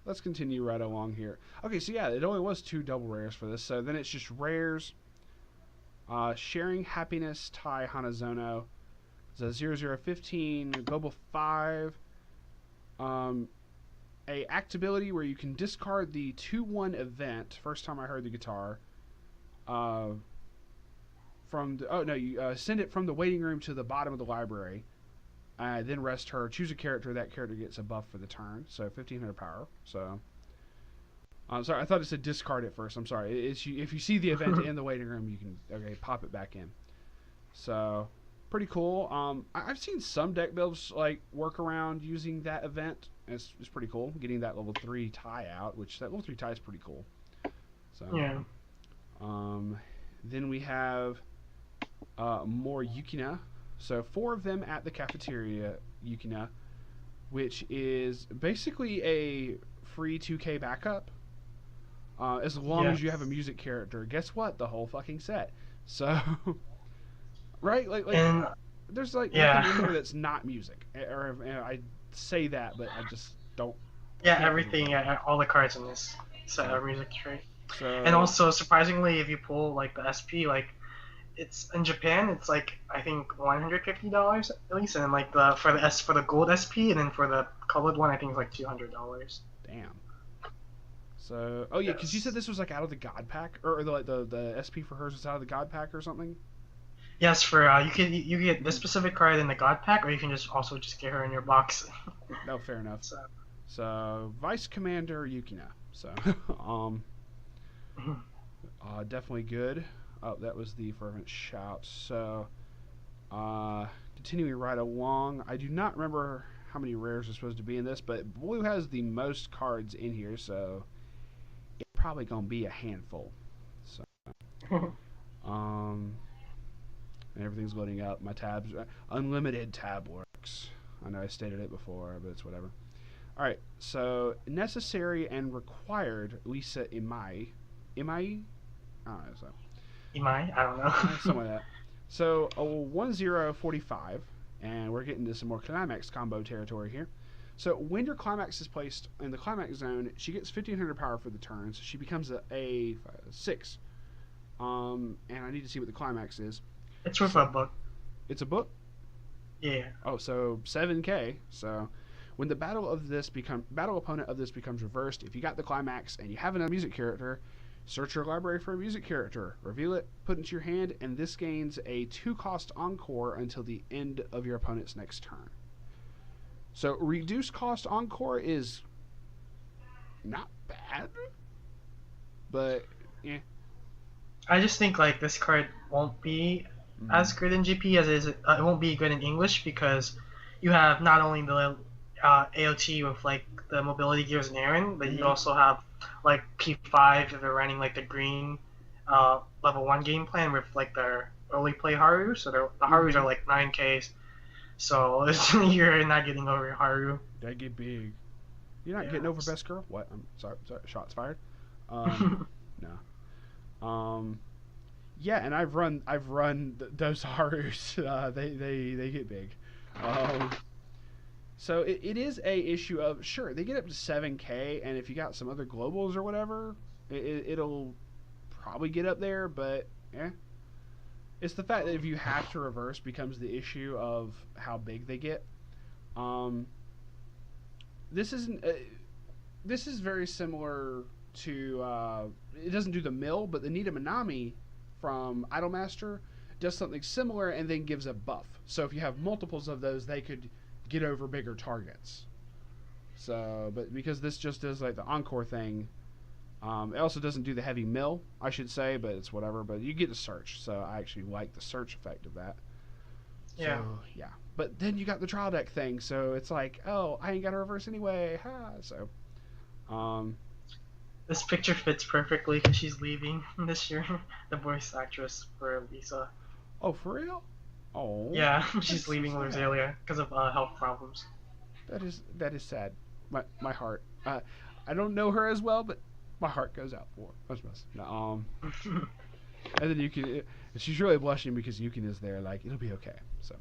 let's continue right along here. Okay, so yeah, it only was 2 double rares for this, so then it's just rares. Sharing Happiness, Tai Hanazono. It's a 0015, Global 5. A actability where you can discard the 2/1 event, first time I heard the guitar, you send it from the waiting room to the bottom of the library. Then rest her. Choose a character. That character gets a buff for the turn. So 1500 power. So, I'm sorry. I thought it said discard it first. I'm sorry. If you see the event in the waiting room, you can pop it back in. So, pretty cool. I've seen some deck builds like work around using that event. It's pretty cool. Getting that level 3 tie out, which that level 3 tie is pretty cool. So yeah. Then we have more Yukina. So 4 of them at the cafeteria Yukina, which is basically a free 2K backup. As long as you have a music character. Guess what? The whole fucking set. So, right? Like and, there's like nothing in here that's not music. Or I say that, but I just don't. Yeah, everything. Yeah, all the cards in this set are music trade. So, and also, surprisingly, if you pull like the SP, like it's in Japan, it's like I think $150 at least, and then like for the gold SP, and then for the colored one, I think it's like $200. Damn. So, yeah, because you said this was like out of the God Pack, or the SP for hers was out of the God Pack or something. Yes, for you get this specific card in the God Pack, or you can just get her in your box. No, fair enough. So Vice Commander Yukina. So, definitely good. Oh, that was the Fervent Shout. So, continuing right along, I do not remember how many rares are supposed to be in this, but blue has the most cards in here, so it's probably gonna be a handful. So, and everything's loading up. My tabs, unlimited tab works. I know I stated it before, but it's whatever. All right, so necessary and required Lisa Imai. Imai? I don't know, so. Imai? I don't know. Something like that. So a 1-0-45, and we're getting to some more climax combo territory here. So when your climax is placed in the climax zone, she gets 1500 power for the turn, so she becomes a 6. And I need to see what the climax is. It's worth a book. It's a book? Yeah. Oh, so 7k. So when the battle opponent of this becomes reversed, if you got the climax and you have another music character, search your library for a music character, reveal it, put it into your hand, and this gains a 2-cost encore until the end of your opponent's next turn. So reduced cost encore is not bad, but yeah. I just think like this card won't be as good in GP as it is. It won't be good in English because you have not only the AOT with like the mobility gears and Aaron, but you also have like P5 if they're running like the green level 1 game plan with like their early play Haru. So the Harus are like 9Ks. So you're not getting over Haru. That get big. You're not getting over best girl? What? I'm sorry. Shots fired. No. Yeah, and I've run those Harus. They get big. So it is a issue of, sure, they get up to 7k, and if you got some other globals or whatever, it'll probably get up there, but it's the fact that if you have to reverse becomes the issue of how big they get. This is very similar to it doesn't do the mill, but the Nita Minami from Idolmaster does something similar and then gives a buff. So if you have multiples of those, they could get over bigger targets. So, but because this just does like the encore thing, it also doesn't do the heavy mill, I should say, but it's whatever. But you get to search, so I actually like the search effect of that. Yeah. So, yeah. But then you got the trial deck thing, so it's like, oh, I ain't got to reverse anyway. Ha. So, this picture fits perfectly because she's leaving this year. The voice actress for Lisa. Oh, for real? Oh. Yeah, she's leaving Rosalia because of health problems. That is sad. My heart. I don't know her as well, but my heart goes out for her. No, and then Yukin, she's really blushing because Yukin is there. Like, it'll be okay. So.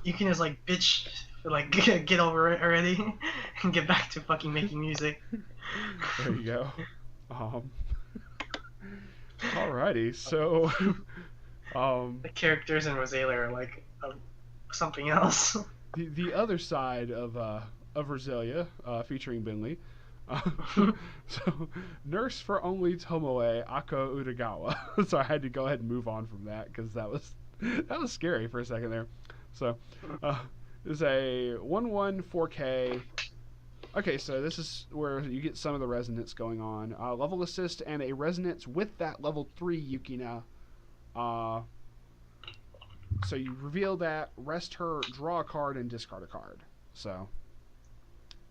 Yukin is like, bitch, like get over it already, and get back to fucking making music. There you go. Alrighty, so. The characters in Rosalia are like something else. The other side of Rosalia, featuring Binley. So, nurse for only Tomoe Ako Udagawa. So I had to go ahead and move on from that because that was scary for a second there. So, it's a 1/1 4K. Okay, so this is where you get some of the resonance going on. Level assist and a resonance with that level 3 Yukina. So you reveal that, rest her, draw a card, and discard a card. So,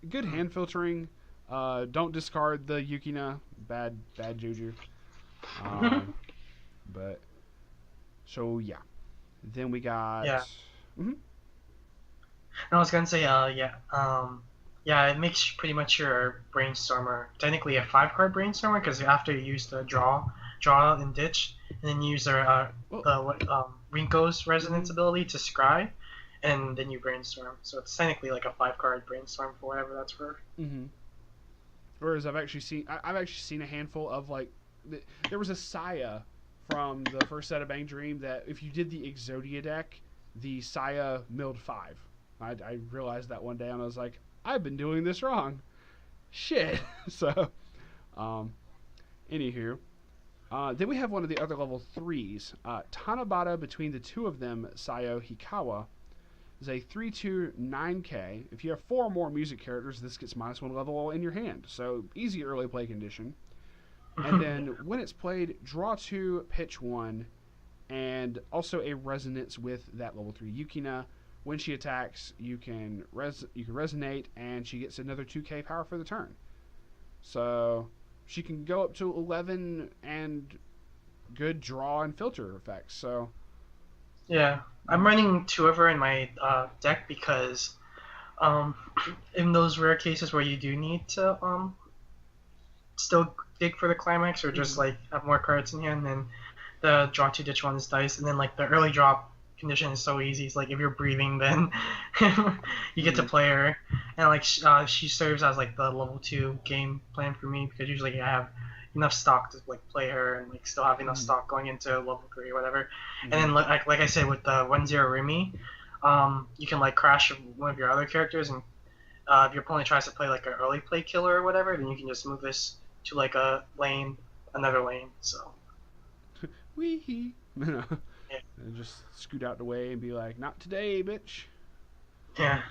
good hand filtering. Don't discard the Yukina. Bad juju. But, so yeah. Then we got... Yeah. Mm-hmm. I was gonna say, yeah, it makes pretty much your brainstormer technically a 5-card brainstormer because after you use the draw and ditch, and then you use their Rinko's resonance ability to scry, and then you brainstorm. So it's technically like a 5-card brainstorm for whatever that's worth. Mm-hmm. Whereas I've actually seen a handful of like, there was a Saya from the first set of Bang Dream that if you did the Exodia deck, the Saya milled 5. I realized that one day and I was like, I've been doing this wrong. Shit. So, anywho. Then we have one of the other level 3s. Tanabata between the two of them, Sayo Hikawa, is a 3/2 9K. If you have 4 or more music characters, this gets -1 level in your hand. So, easy early play condition. And then when it's played, draw 2, pitch 1, and also a resonance with that level 3 Yukina. When she attacks, you can resonate, and she gets another 2k power for the turn. So she can go up to 11 and good draw and filter effects. So Yeah, I'm Hmm. running two of her in my deck because um, in those rare cases where you do need to still dig for the climax or just Hmm. like have more cards in hand, then the draw two ditch one is dice, and then like the early drop condition is so easy. It's like if you're breathing, then you get to Hmm. play her, and like she serves as like the level two game plan for me because usually I have enough stock to like play her and like still have enough Hmm. stock going into level three or whatever. And Hmm. then like I said with the 1-0 Remy, you can like crash one of your other characters, and if your opponent tries to play like an early play killer or whatever, then you can just move this to like a lane, another lane. So Wee. yeah, And just scoot out the way and be like, "Not today, bitch." yeah.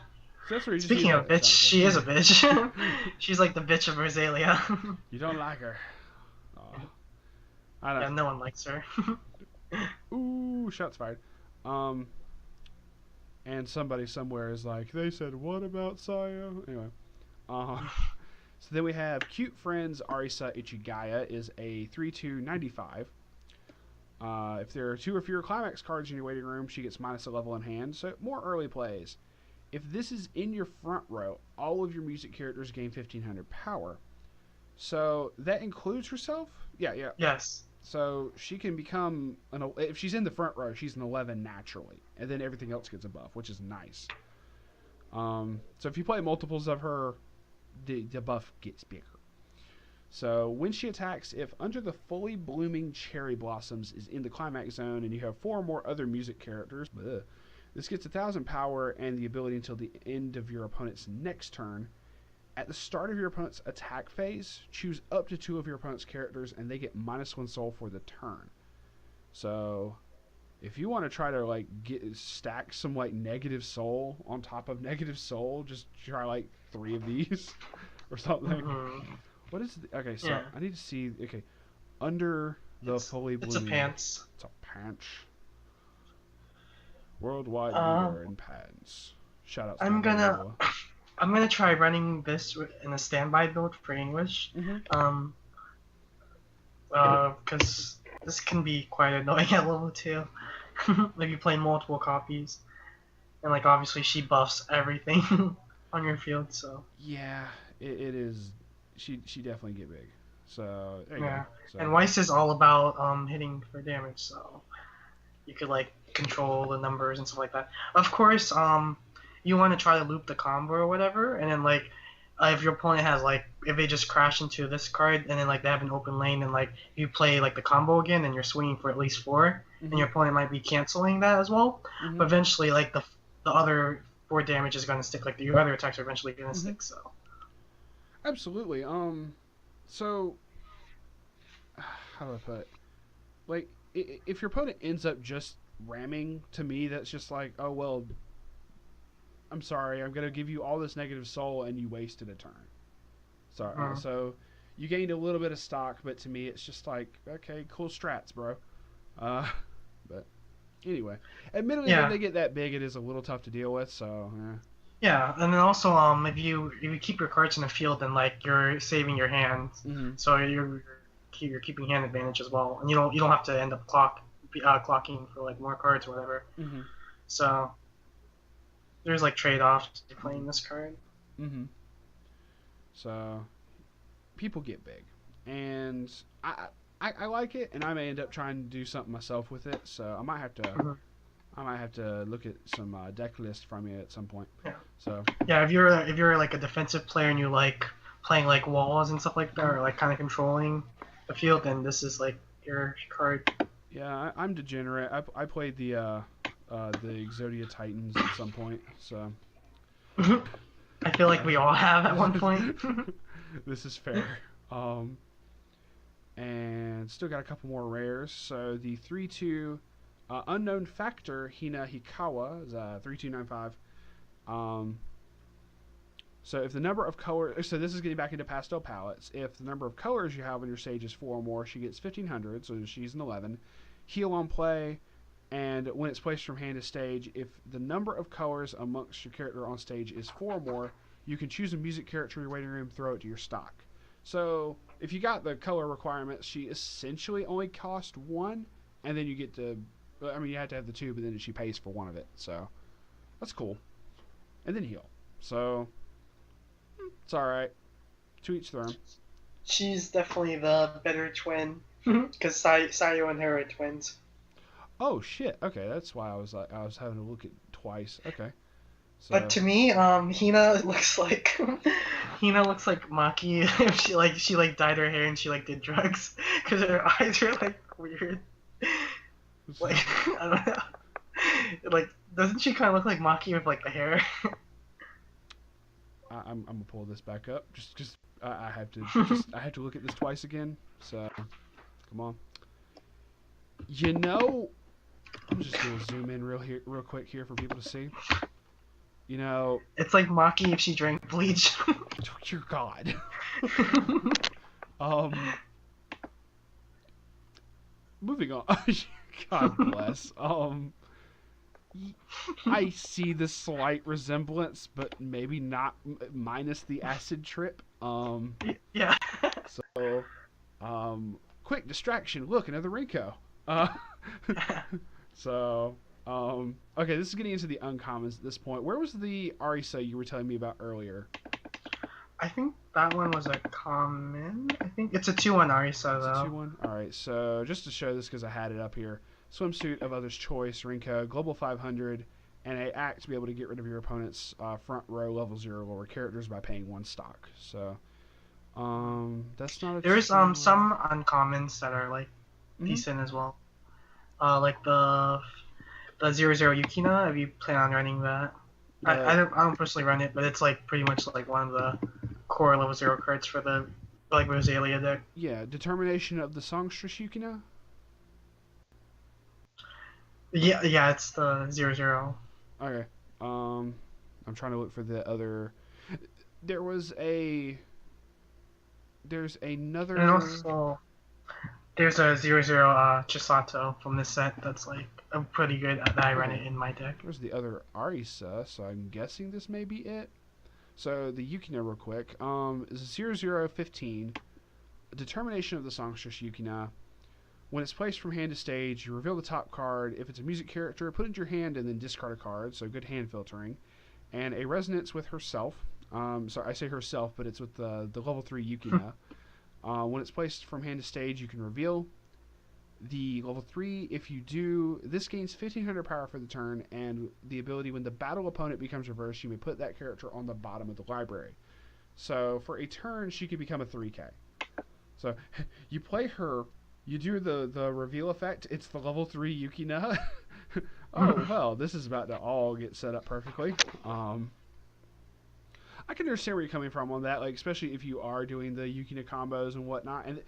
So that's where you just use Speaking of that bitch, sound she is a effect. bitch. She's like the bitch of Rosalia. You don't like her. Oh, I Yeah, don't. no one likes her. Ooh, shots fired. Um, and somebody somewhere is like, they said, "What about Sayo?" Anyway, uh, so then we have cute friends. Arisa Ichigaya is a 3/2/95. If there are two or fewer climax cards in your waiting room, she gets minus a level in hand. So more early plays. If this is in your front row, all of your music characters gain 1500 power. So that includes herself? Yeah, yeah. Yes. So she can become if she's in the front row, she's an 11 naturally, and then everything else gets a buff, which is nice. So if you play multiples of her, the buff gets bigger. So when she attacks, if under the fully blooming cherry blossoms is in the climax zone and you have four or more other music characters, bleh, this gets 1,000 power and the ability until the end of your opponent's next turn. At the start of your opponent's attack phase, choose up to two of your opponent's characters and they get minus one soul for the turn. So if you want to try to like get stack some like negative soul on top of negative soul, just try like three of these or something. Hmm. What is okay? So Yeah. I need to see. Okay, under the fully It's a blooming, pants. it's a pants. Worldwide Uh, leader in pants. Shout outs to my I'm boy gonna Noah. I'm gonna try running this in a standby build for English. Mm-hmm. Um, because this can be quite annoying at level two. If you play multiple copies, and like obviously she buffs everything on your field, so Yeah, it is. She definitely get big. So there you go. yeah. So And Weiss is all about hitting for damage, so you could like control the numbers and stuff like that. Of course, you want to try to loop the combo or whatever, and then like if your opponent has like if they just crash into this card and then like they have an open lane and like you play like the combo again and you're swinging for at least four, and mm-hmm. your opponent might be canceling that as well. Mm-hmm. But eventually, like the other four damage is gonna stick. Like your other attacks are eventually gonna Mm-hmm. stick. So Absolutely. So how do I put it? Like if your opponent ends up just ramming, to me that's just like, oh well, I'm sorry, I'm gonna give you all this negative soul and you wasted a turn. Sorry. mm, So you gained a little bit of stock, but to me it's just like, okay, cool strats, bro. Uh, but anyway, admittedly, when yeah, they get that big, it is a little tough to deal with. So yeah, and then also if you keep your cards in the field, then like you're saving your hand, mm-hmm. so you're keeping hand advantage as well, and you don't have to end up clocking for like more cards or whatever. Mm-hmm. So there's like trade-offs to Mm-hmm. playing this card. Mm-hmm. So people get big, and I like it, and I may end up trying to do something myself with it. So Mhm. I might have to look at some deck list from you at some point. Yeah, So yeah. If you're like a defensive player and you like playing like walls and stuff like that, mm-hmm. or like kind of controlling the field, then this is like your card. Yeah, I'm degenerate. I played the Exodia Titans at some point, so I feel like we all have at one point. this is fair. Um, and still got a couple more rares. So the 3/2 unknown factor Hina Hikawa is 3/2/95. Um, so if the number of colors, so this is getting back into pastel palettes. If the number of colors you have on your stage is four or more, she gets 1500. So she's an 11. Heal on play, and when it's placed from hand to stage, if the number of colors amongst your character on stage is four or more, you can choose a music character in your waiting room, throw it to your stock. So if you got the color requirements, she essentially only cost one, and then you get to I mean, you have to have the two, but then she pays for one of it. So that's cool. And then heal. So it's all right. To each their own. She's definitely the better twin because Sayo and her are twins. Oh shit. Okay, that's why I was having to look at twice. Okay. But So to me, Hina looks like Hina looks like Maki if she dyed her hair and she did drugs because her eyes are weird. Like I don't know. Doesn't she kind of look like Maki with the hair? I'm gonna pull this back up. Just I have to I have to look at this twice again. So come on. You know, I'm just gonna zoom in real quick here for people to see. You know, It's like Maki if she drank bleach. dear God. Moving on. God bless. I see the slight resemblance, but maybe not minus the acid trip. Yeah. So, quick distraction. Look, another Rinko. Uh, so, okay, this is getting into the uncommons at this point. Where was the Arisa you were telling me about earlier? I think that one was a common. I think it's a 2-1 Arisa though. It's a 2-1? Alright, so just to show this because I had it up here. Swimsuit of Other's Choice, Rinko, Global 500, and a act to be able to get rid of your opponent's front row level 0 lower characters by paying 1 stock. So, that's not a There's two-one. some uncommons that are decent as well. Like the 0-0 Yukina, if you plan on running that. I don't personally run it, but it's pretty much one of the core level 0 cards for the Rosalia deck. Yeah, Determination of the Songstress Yukina? Yeah, it's the 0-0. Okay. I'm trying to look for the other. There's another. And also, there's a 0-0 Chisato from this set that's a pretty good that I run it in my deck. There's the other Arisa, so I'm guessing this may be it. So the Yukina real quick. Is a 0-0-15. Determination of the Songstress Yukina. When it's placed from hand to stage, you reveal the top card. If it's a music character, put it into your hand and then discard a card, so good hand filtering. And a resonance with herself. So I say herself, but it's with the level 3 Yukina. When it's placed from hand to stage, you can reveal the level 3. If you do, this gains 1500 power for the turn, and the ability when the battle opponent becomes reversed, you may put that character on the bottom of the library. So for a turn, she could become a 3k. So you play her. You do the reveal effect. It's the level 3 Yukina. Oh, well, this is about to all get set up perfectly. I can understand where you're coming from on that, especially if you are doing the Yukina combos and whatnot. And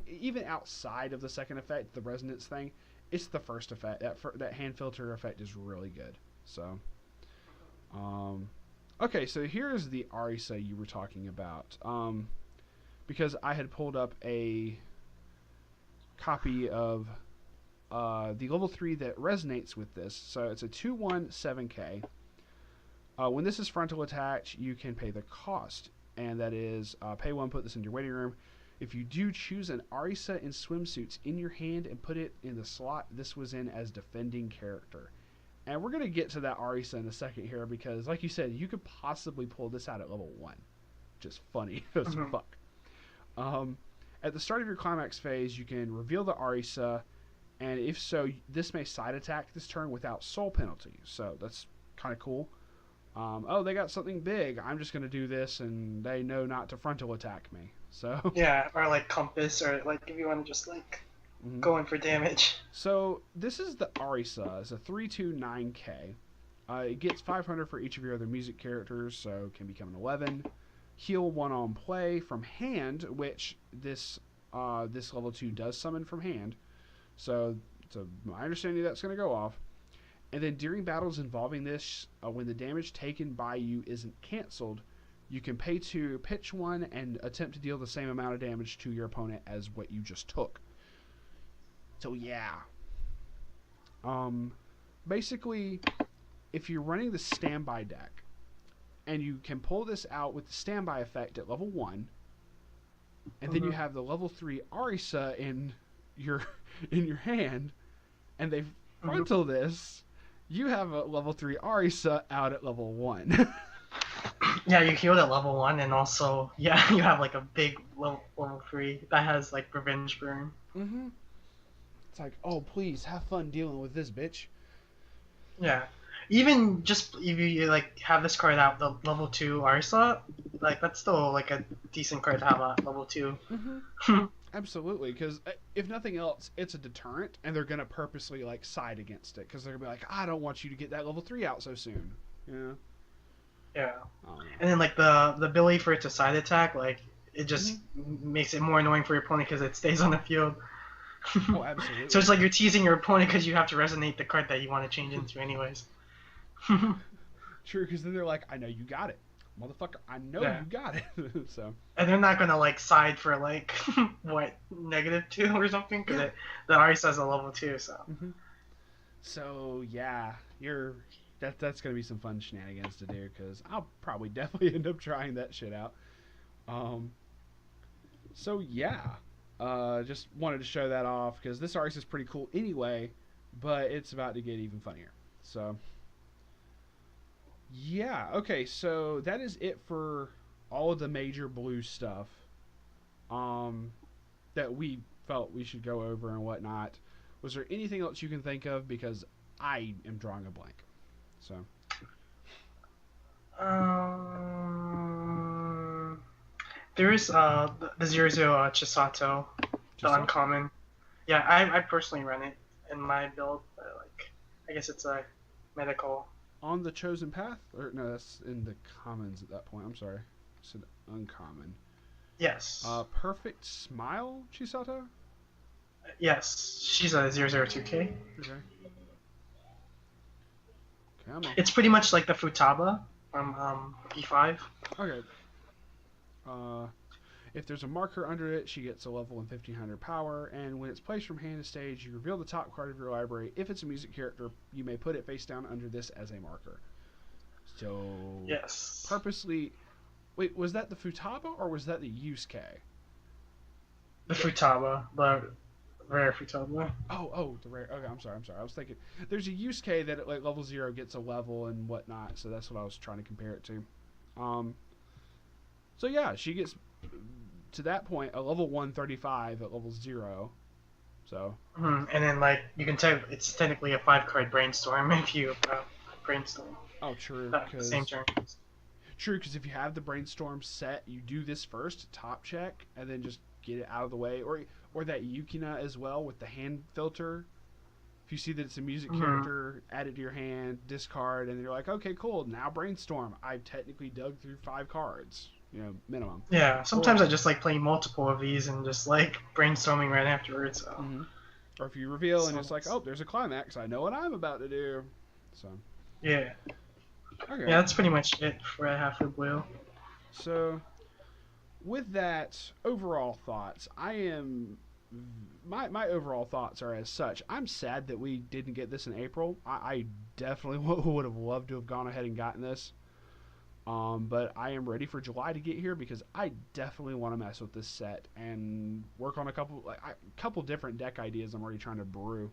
even outside of the second effect, the resonance thing, it's the first effect. That hand filter effect is really good. So, okay, so here's the Arisa you were talking about. Because I had pulled up a copy of the level 3 that resonates with this. So it's a 2-1 7k. When this is frontal attack, you can pay the cost, and that is pay 1, put this in your waiting room. If you do choose an Arisa in swimsuits in your hand and put it in the slot this was in as defending character. And we're going to get to that Arisa in a second here because, like you said, you could possibly pull this out at level 1. Just funny as fuck. At the start of your climax phase, you can reveal the Arisa, and if so, this may side attack this turn without soul penalty. So that's kind of cool. Oh, they got something big. I'm just going to do this, and they know not to frontal attack me. So yeah, or Compass, or if you want to just go in for damage. So this is the Arisa. It's a 3/2 9k. It gets 500 for each of your other music characters, so it can become an 11. Heal 1 on play from hand, which this level 2 does summon from hand. So my understanding that's going to go off. And then during battles involving this, when the damage taken by you isn't canceled, you can pay 2, pitch 1, and attempt to deal the same amount of damage to your opponent as what you just took. So yeah. Basically, if you're running the standby deck, and you can pull this out with the standby effect at level 1, and then you have the level 3 Arisa in your hand, and frontal this, you have a level 3 Arisa out at level 1. Yeah, you healed at level 1, and also, yeah, you have like a big level 3 that has like Revenge Burn. Mm-hmm. It's like, oh, please, have fun dealing with this, bitch. Yeah. Even just if you like have this card out, the level 2 Arisa, like that's still like a decent card to have at level 2. Mm-hmm. Absolutely, because if nothing else, it's a deterrent, and they're gonna purposely like side against it because they're gonna be like, I don't want you to get that level 3 out so soon. Yeah. Yeah. And then like the ability for it to side attack, like it just makes it more annoying for your opponent because it stays on the field. Oh, absolutely. So it's like you're teasing your opponent because you have to resonate the card that you want to change into anyways. True, because then they're like, I know you got it, motherfucker. I know you got it. So. And they're not gonna like side for like what -2 or something because the Arisa has a level 2. So. So yeah, that's gonna be some fun shenanigans to do because I'll probably definitely end up trying that shit out. So yeah, just wanted to show that off because this Arisa is pretty cool anyway, but it's about to get even funnier. So. Yeah, okay, so that is it for all of the major blue stuff that we felt we should go over and whatnot. Was there anything else you can think of? Because I am drawing a blank. So. There is the 00 Chisato, the uncommon. Yeah, I personally run it in my build, but like I guess it's a medical. On the chosen path? Or no, that's in the commons at that point. I'm sorry. It's an uncommon. Yes. Perfect Smile, Chisato? Yes. She's a 002K. Okay. Come on. It's pretty much like the Futaba from E5. Okay. If there's a marker under it, she gets a level and 1500 power, and when it's placed from hand to stage, you reveal the top card of your library. If it's a music character, you may put it face down under this as a marker. So, yes. Purposely, wait, was that the Futaba or was that the Yusuke? The Futaba, the rare Futaba. Oh, the rare. Okay, I'm sorry. I was thinking there's a Yusuke that at like level 0 gets a level and whatnot. So that's what I was trying to compare it to. So yeah, she gets to that point a level 135 at level 0. So. And then like you can tell it's technically a 5-card brainstorm if you brainstorm. Oh, true. Same turn. True, because if you have the brainstorm set, you do this first, top check, and then just get it out of the way, or that Yukina as well with the hand filter. If you see that it's a music character, add it to your hand, discard, and you're like, okay, cool, now brainstorm. I've technically dug through 5 cards, minimum. Yeah, sometimes I just like playing multiple of these and just like brainstorming right afterwards. So. Or if you reveal and it's like, oh, there's a climax, I know what I'm about to do. So. Yeah. Okay. Yeah, that's pretty much it for I have for blue. So, with that, overall thoughts. My overall thoughts are as such. I'm sad that we didn't get this in April. I definitely would have loved to have gone ahead and gotten this. But I am ready for July to get here because I definitely want to mess with this set and work on a couple different deck ideas I'm already trying to brew.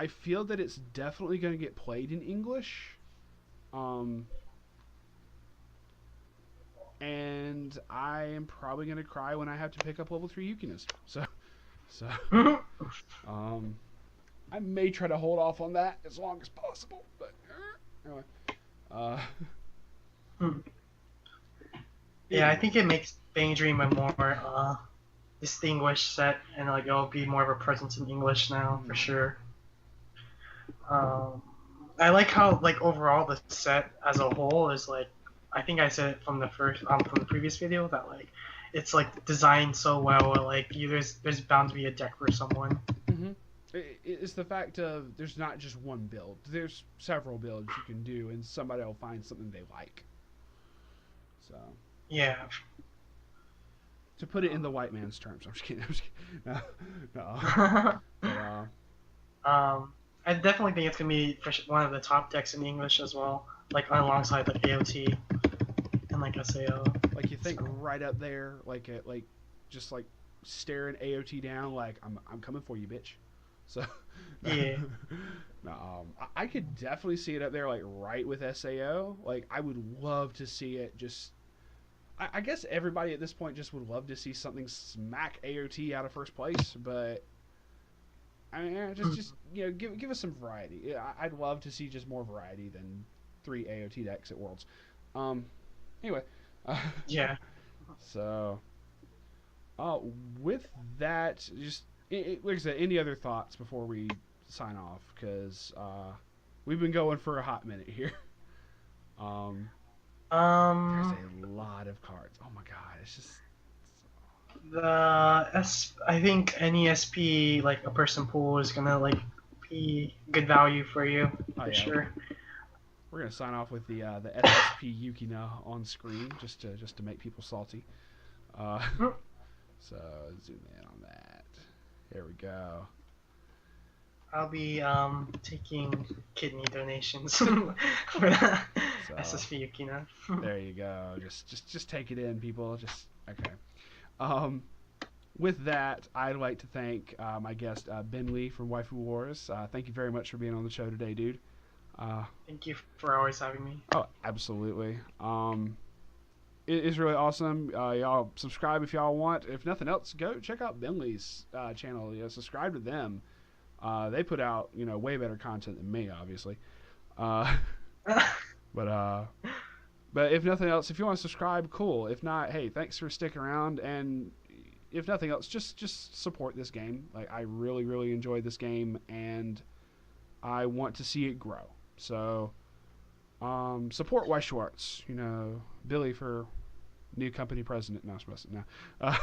I feel that it's definitely going to get played in English. And I am probably going to cry when I have to pick up level 3 Yukinas. So I may try to hold off on that as long as possible. But anyway. Yeah, I think it makes Bang Dream a more distinguished set, and like it'll be more of a presence in English now for sure. I like how like overall the set as a whole is like, I think I said it from the previous video that like it's like designed so well, like there's bound to be a deck for someone. It's the fact of there's not just one build. There's several builds you can do, and somebody will find something they like. So. Yeah. To put it in the white man's terms, I'm just kidding. No. But, I definitely think it's gonna be one of the top decks in English as well, like alongside like AOT and like SAO. Like you think right up there, just staring AOT down, like I'm coming for you, bitch. So, Yeah. no, I could definitely see it up there, like right with Sao. Like, I would love to see it. Just, I guess everybody at this point just would love to see something smack AOT out of first place. But I mean, just give us some variety. Yeah, I'd love to see just more variety than 3 AOT decks at Worlds. Um, anyway, uh, Yeah. so uh, with that, just like I said, any other thoughts before we sign off? Because we've been going for a hot minute here. Um, there's Um, a lot of cards. Oh my god, it's just I think any SP like a person pool is gonna like be good value for you oh for yeah. sure. We're gonna sign off with the SSP Yukina on screen just to make people salty. Uh, so zoom in on that. Here we go. I'll be taking kidney donations for that So SSV Yukina. there you go. Just take it in, people. Just okay. With that, I'd like to thank my guest Ben Lee from Waifu Wars. Thank you very much for being on the show today, dude. Thank you for always having me. Oh, absolutely. It's really awesome. Y'all subscribe if y'all want. If nothing else, go check out Ben Lee's channel. Subscribe to them. They put out way better content than me, obviously. But if nothing else, if you want to subscribe, cool. If not, hey, thanks for sticking around. And if nothing else, just support this game. Like, I really, really enjoy this game, and I want to see it grow. So support Weiss Schwarz. Billy for new company president. No, I'm supposed to. No.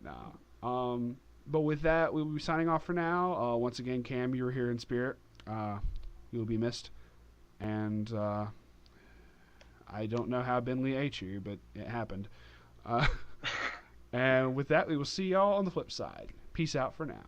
No. But with that, we will be signing off for now. Once again, Cam, you were here in spirit. You will be missed. And I don't know how Ben Lee ate you, but it happened. And with that, we will see y'all on the flip side. Peace out for now.